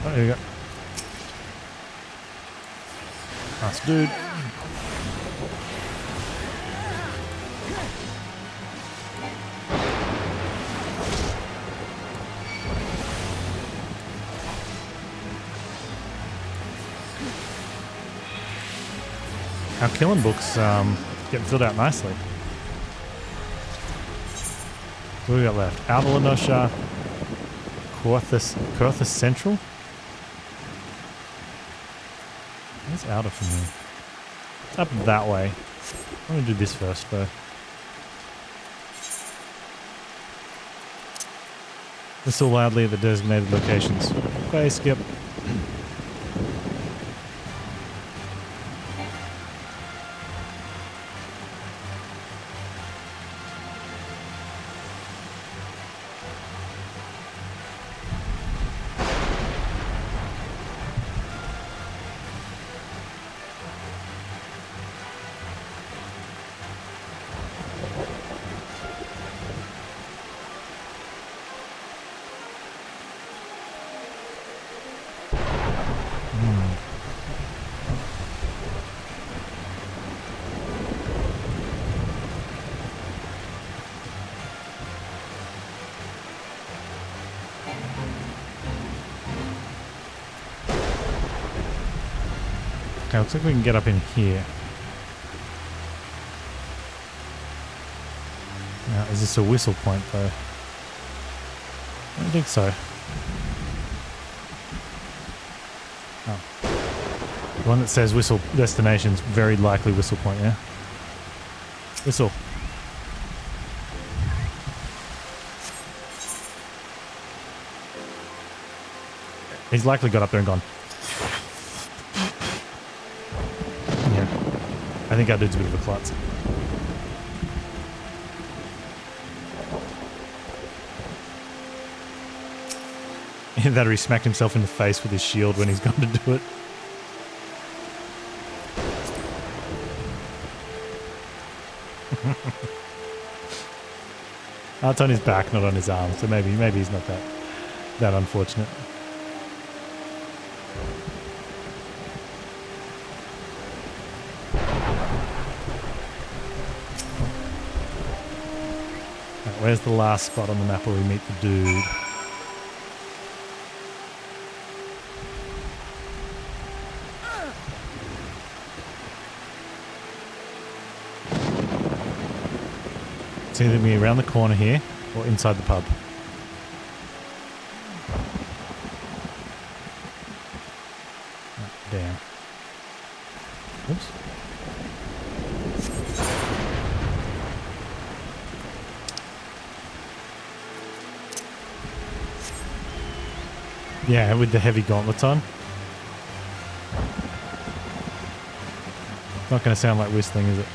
There we go. Nice dude. Our killing book's getting filled out nicely. What do we got left? Avalanosha, Korthus Central? Where's Outer from here? It's up that way. I'm gonna do this first though. Whistle loudly at the designated locations. Okay, skip. Okay, looks like we can get up in here. Now, is this a whistle point though? I don't think so. Oh. The one that says whistle destination's very likely whistle point, yeah? Whistle. He's likely got up there and gone. Yeah. I think our dude's a bit of a klutz. That or he smacked himself in the face with his shield when he's gone to do it. Oh, it's on his back, not on his arm, so maybe he's not that unfortunate. Right, where's the last spot on the map where we meet the dude? It's either going to be around the corner here or inside the pub. Oh, damn. Oops. Yeah, with the heavy gauntlets on. Not going to sound like whistling, is it?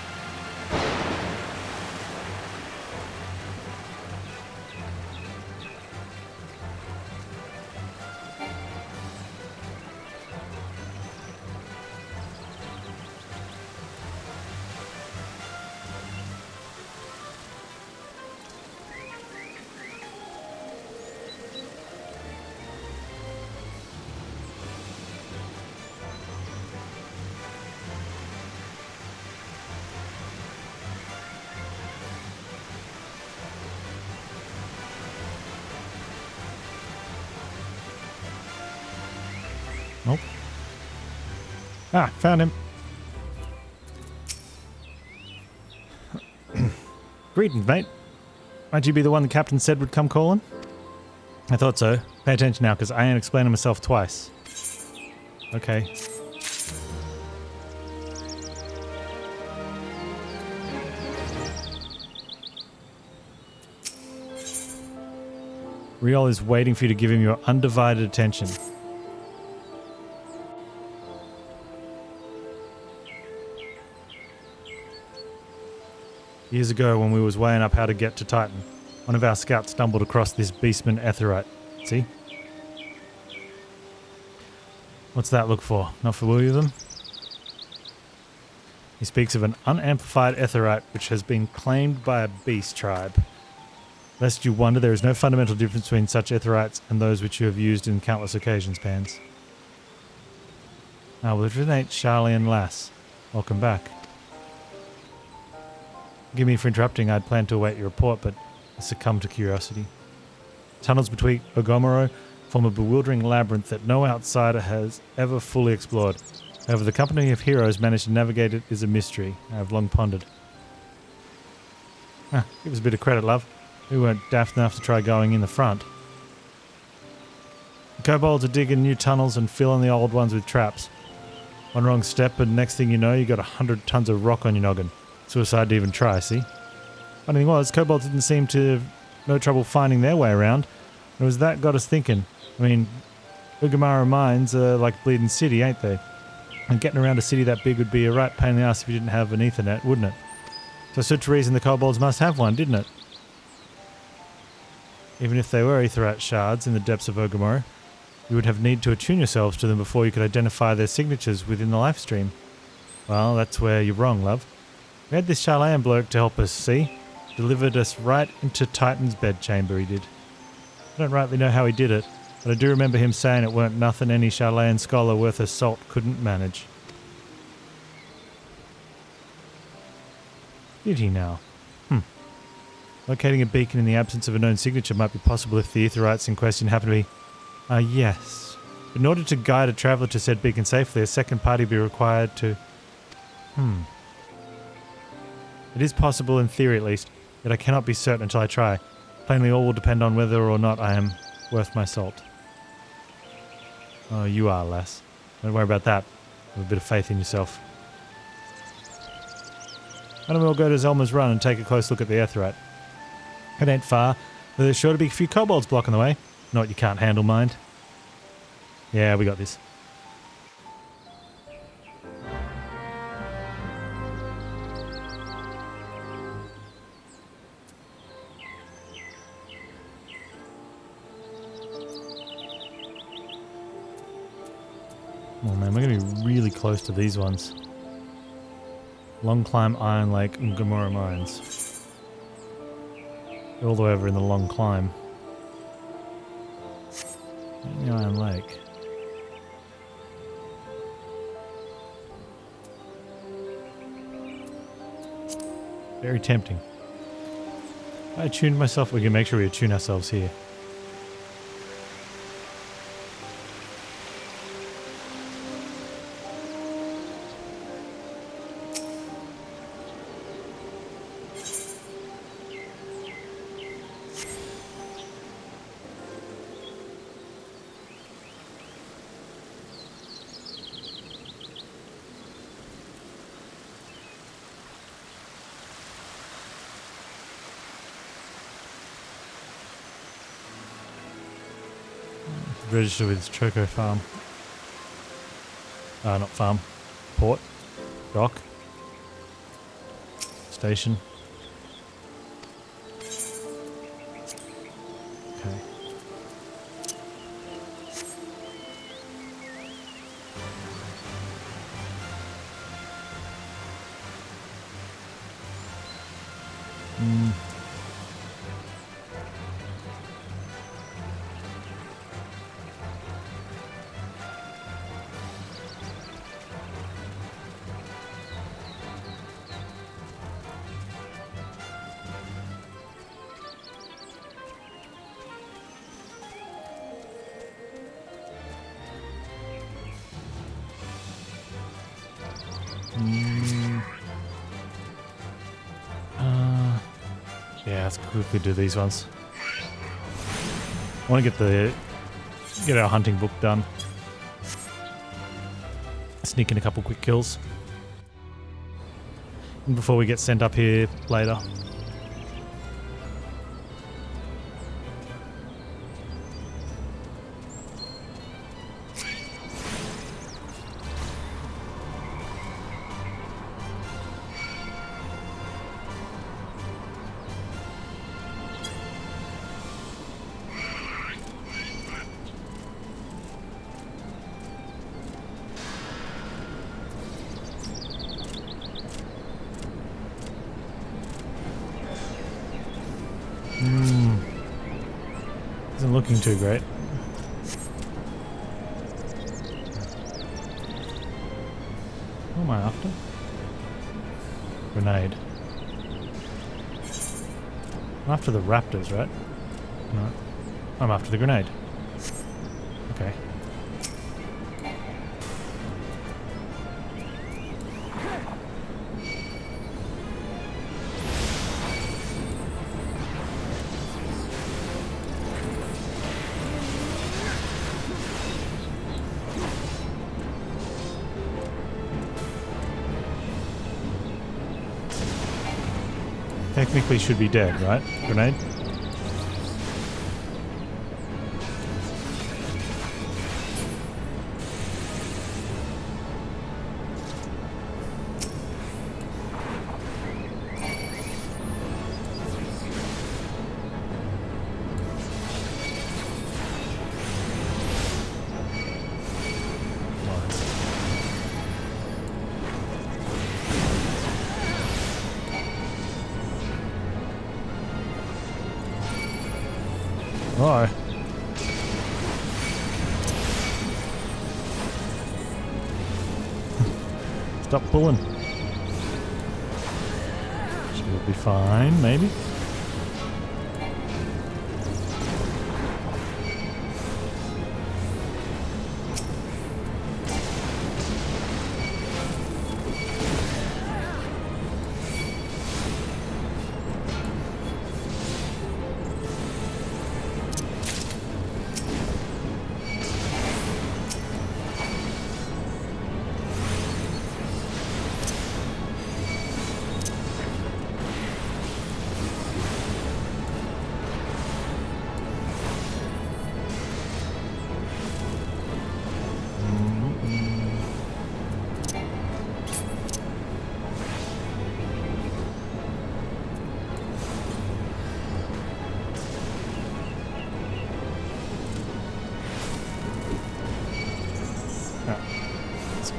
Nope. Ah, found him. Greetings, mate. Might you be the one the captain said would come calling? I thought so. Pay attention now, because I ain't explaining myself twice. Okay. Riol is waiting for you to give him your undivided attention. Years ago, when we was weighing up how to get to Titan, one of our scouts stumbled across this beastman Aetheryte. See? What's that look for? Not familiar with them? He speaks of an unamplified Aetheryte which has been claimed by a beast tribe. Lest you wonder, there is no fundamental difference between such Aetherites and those which you have used in countless occasions, Panz. Ah, well, if it ain't Garlean lass. Welcome back. Forgive me for interrupting. I'd planned to await your report, but I succumbed to curiosity. Tunnels between Ogomoro form a bewildering labyrinth that no outsider has ever fully explored. However, the company of heroes managed to navigate it is a mystery I have long pondered. Give us a bit of credit, love. We weren't daft enough to try going in the front. The kobolds are digging new tunnels and filling the old ones with traps. One wrong step and next thing you know, you got 100 tons of rock on your noggin. Suicide to even try, see? Funny thing was, kobolds didn't seem to have no trouble finding their way around. It was that got us thinking. I mean, Ugamara mines are like Bleeding City, ain't they? And getting around a city that big would be a right pain in the ass if you didn't have an Ethernet, wouldn't it? So stood to reason the kobolds must have one, didn't it? Even if they were Aetherite shards in the depths of Ogomoro, you would have need to attune yourselves to them before you could identify their signatures within the life stream. Well, that's where you're wrong, love. We had this Garlean bloke to help us, see? Delivered us right into Titan's bedchamber, he did. I don't rightly know how he did it, but I do remember him saying it weren't nothing any Garlean scholar worth a salt couldn't manage. Did he now? Locating a beacon in the absence of a known signature might be possible if the Aetherites in question happen to be... yes. But in order to guide a traveller to said beacon safely, a second party would be required to... It is possible in theory at least, yet I cannot be certain until I try. Plainly all will depend on whether or not I am worth my salt. Oh, you are, lass. Don't worry about that. Have a bit of faith in yourself. Why don't we all go to Zelma's Run and take a close look at the Aetheryte? It ain't far, but there's sure to be a few kobolds blocking the way. Not you can't handle, mind. Yeah, we got this. Oh man, we're going to be really close to these ones. Long Climb, Iron Lake, and Gamora Mines. They're all the way over in the Long Climb. In the Iron Lake. Very tempting. I tuned myself. We can make sure we attune ourselves here. Register with Choco Farm. Not farm. Port. Dock. Station. Okay. Yeah, let's quickly do these ones. I want to get our hunting book done. Sneak in a couple quick kills. And before we get sent up here later. Isn't looking too great. What am I after? Grenade. I'm after the raptors, right? No. I'm after the grenade. Okay. Technically should be dead, right? Grenade? Uh-oh. Stop pulling. She'll be fine, maybe.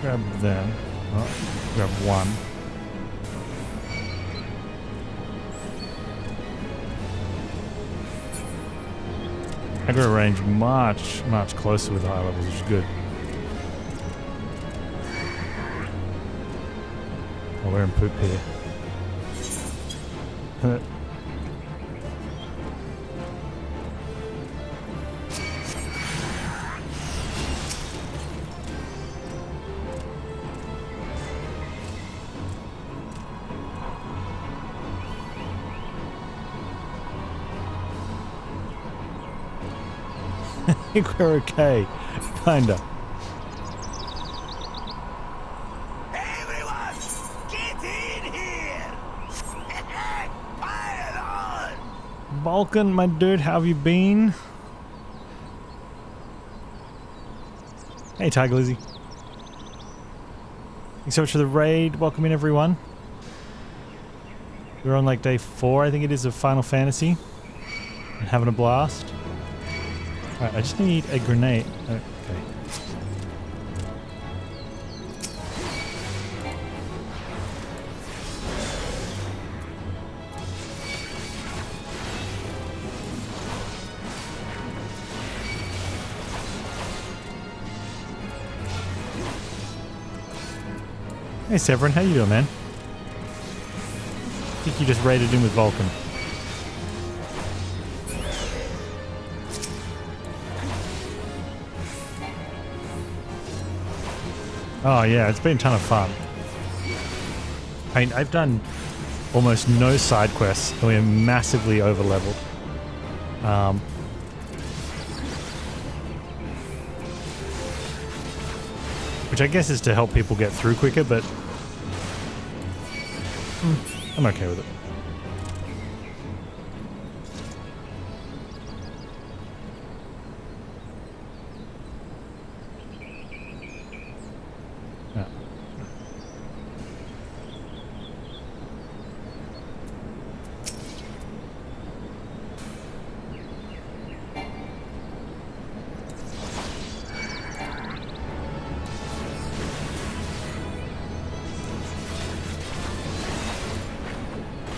Grab them. Oh, grab one. Aggro range much closer with high levels, which is good. Oh, we're in poop here. I think we're okay. Kinda. Everyone, get in here! Pile on! Vulcan, my dude, how have you been? Hey, Tiger Lizzie. Thanks so much for the raid. Welcome in, everyone. We're on like day 4, I think it is, of Final Fantasy. And having a blast. Alright, I just need a grenade. Okay. Hey Severin, how you doing, man? I think you just raided in with Vulcan. Oh yeah, it's been a ton of fun. I mean, I've done almost no side quests, and we're massively over leveled. Which I guess is to help people get through quicker, but I'm okay with it. Yeah.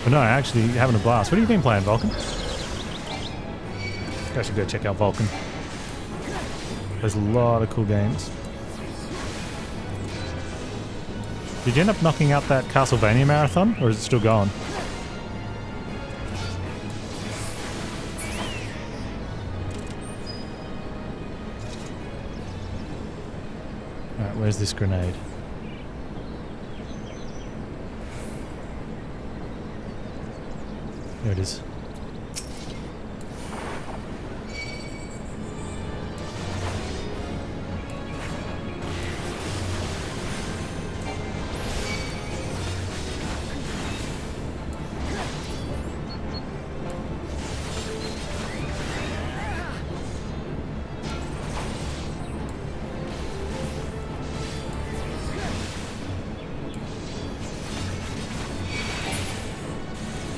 But no, actually having a blast. What have you been playing, Vulcan? I should go check out Vulcan. There's a lot of cool games. Did you end up knocking out that Castlevania marathon, or is it still going? Alright, where's this grenade? There it is.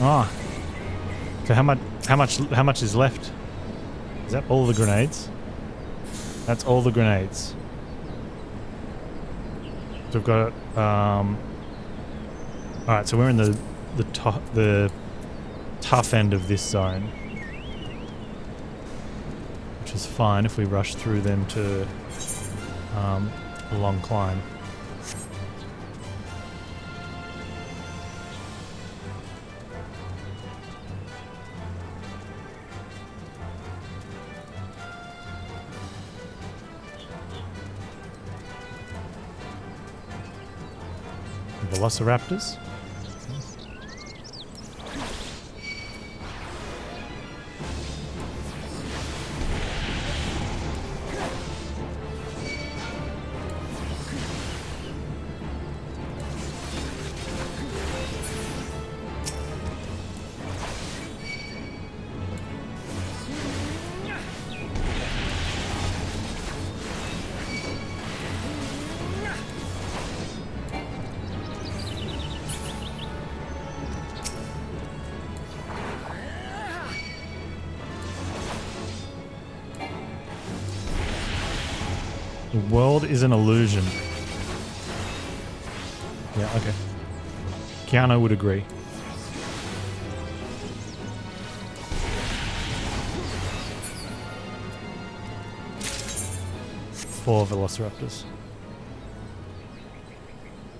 Ah. So how much is left? Is that all the grenades? That's all the grenades. So we've got alright, so we're in the tough end of this zone. Which is fine if we rush through them to a long climb. Velociraptors. The world is an illusion. Yeah, okay. Keanu would agree. 4 velociraptors.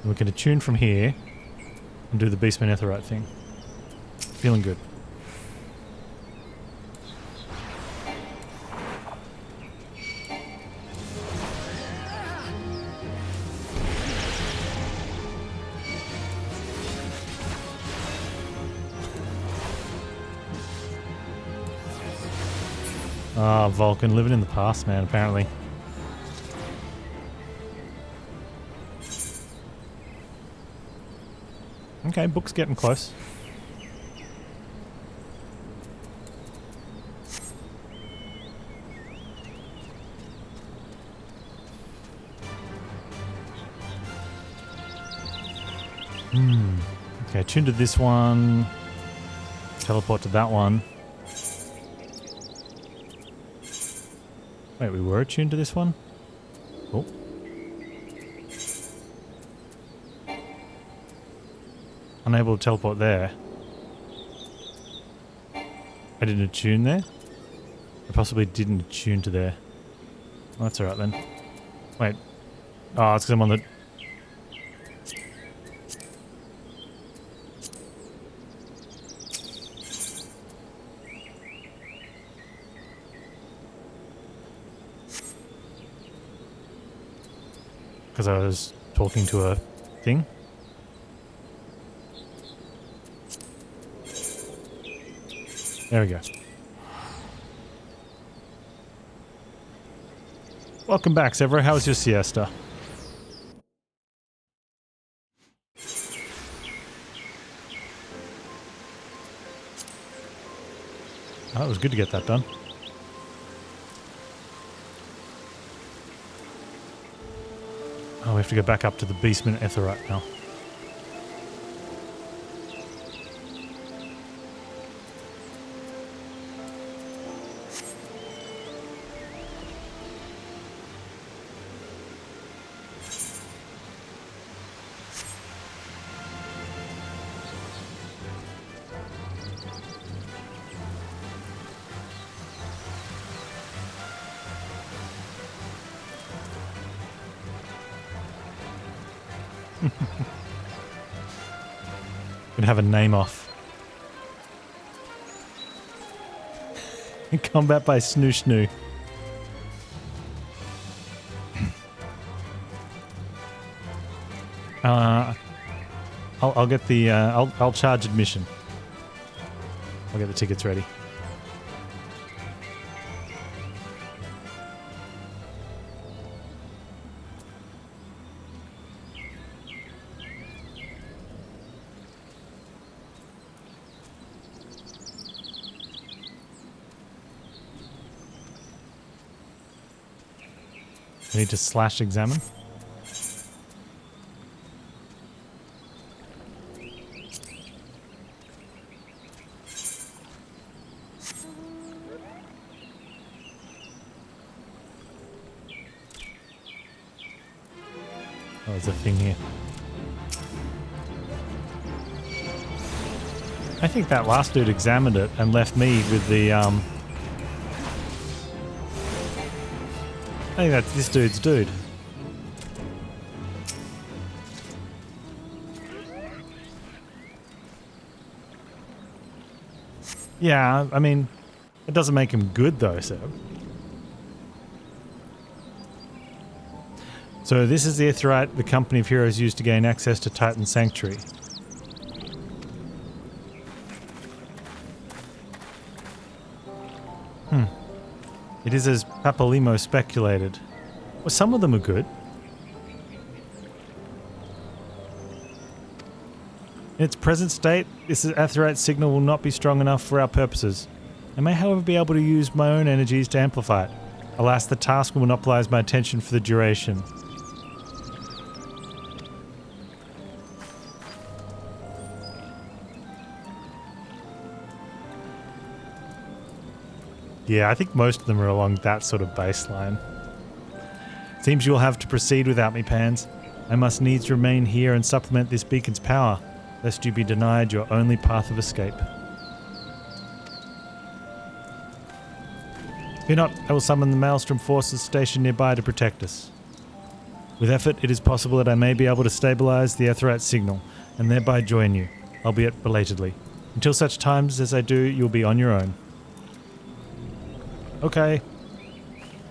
And we can attune from here and do the Beastman Aetheryte thing. Feeling good. Ah, Vulcan living in the past, man, apparently. Okay, book's getting close. Okay, tune to this one. Teleport to that one. Wait, we were attuned to this one? Oh. Unable to teleport there. I didn't attune there? I possibly didn't attune to there. Oh, that's alright then. Wait. Oh, it's because I'm on the... Because I was talking to a thing. There we go. Welcome back, Severo. How was your siesta? Oh, it was good to get that done. Oh, we have to go back up to the Beastman Aetheryte now. Gonna have a name off. Combat by Snoo Snoo. I'll get the I'll charge admission. I'll get the tickets ready. I need to slash examine. Oh, there's a thing here. I think that last dude examined it and left me with the I think that's this dude's dude. Yeah, I mean, it doesn't make him good though, Seb. So this is the Aetheryte the Company of Heroes used to gain access to Titan Sanctuary. It is as Papalimo speculated. Well, some of them are good. In its present state, this Aetheryte signal will not be strong enough for our purposes. I may, however, be able to use my own energies to amplify it. Alas, the task will monopolize my attention for the duration. Yeah, I think most of them are along that sort of baseline. Seems you'll have to proceed without me, Panz. I must needs remain here and supplement this beacon's power, lest you be denied your only path of escape. Fear not, I will summon the Maelstrom forces stationed nearby to protect us. With effort, it is possible that I may be able to stabilize the Aetheryte signal, and thereby join you, albeit belatedly. Until such times as I do, you'll be on your own. Okay.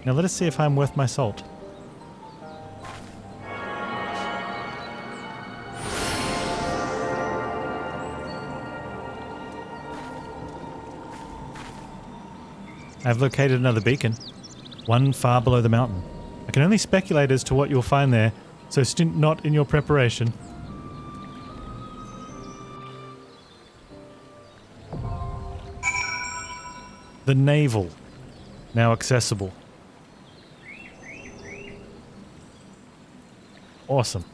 Now let us see if I'm worth my salt. I've located another beacon, one far below the mountain. I can only speculate as to what you'll find there, so stint not in your preparation. The navel, now accessible. Awesome.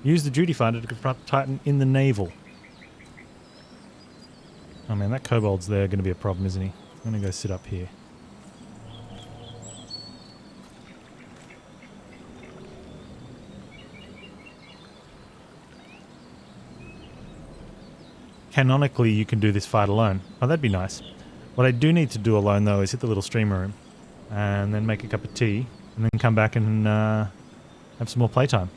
Use the duty finder to confront Titan in the navel. Oh man, that kobold's there going to be a problem, isn't he? I'm going to go sit up here. Canonically, you can do this fight alone. Oh, that'd be nice. What I do need to do alone, though, is hit the little streamer room and then make a cup of tea and then come back and have some more playtime.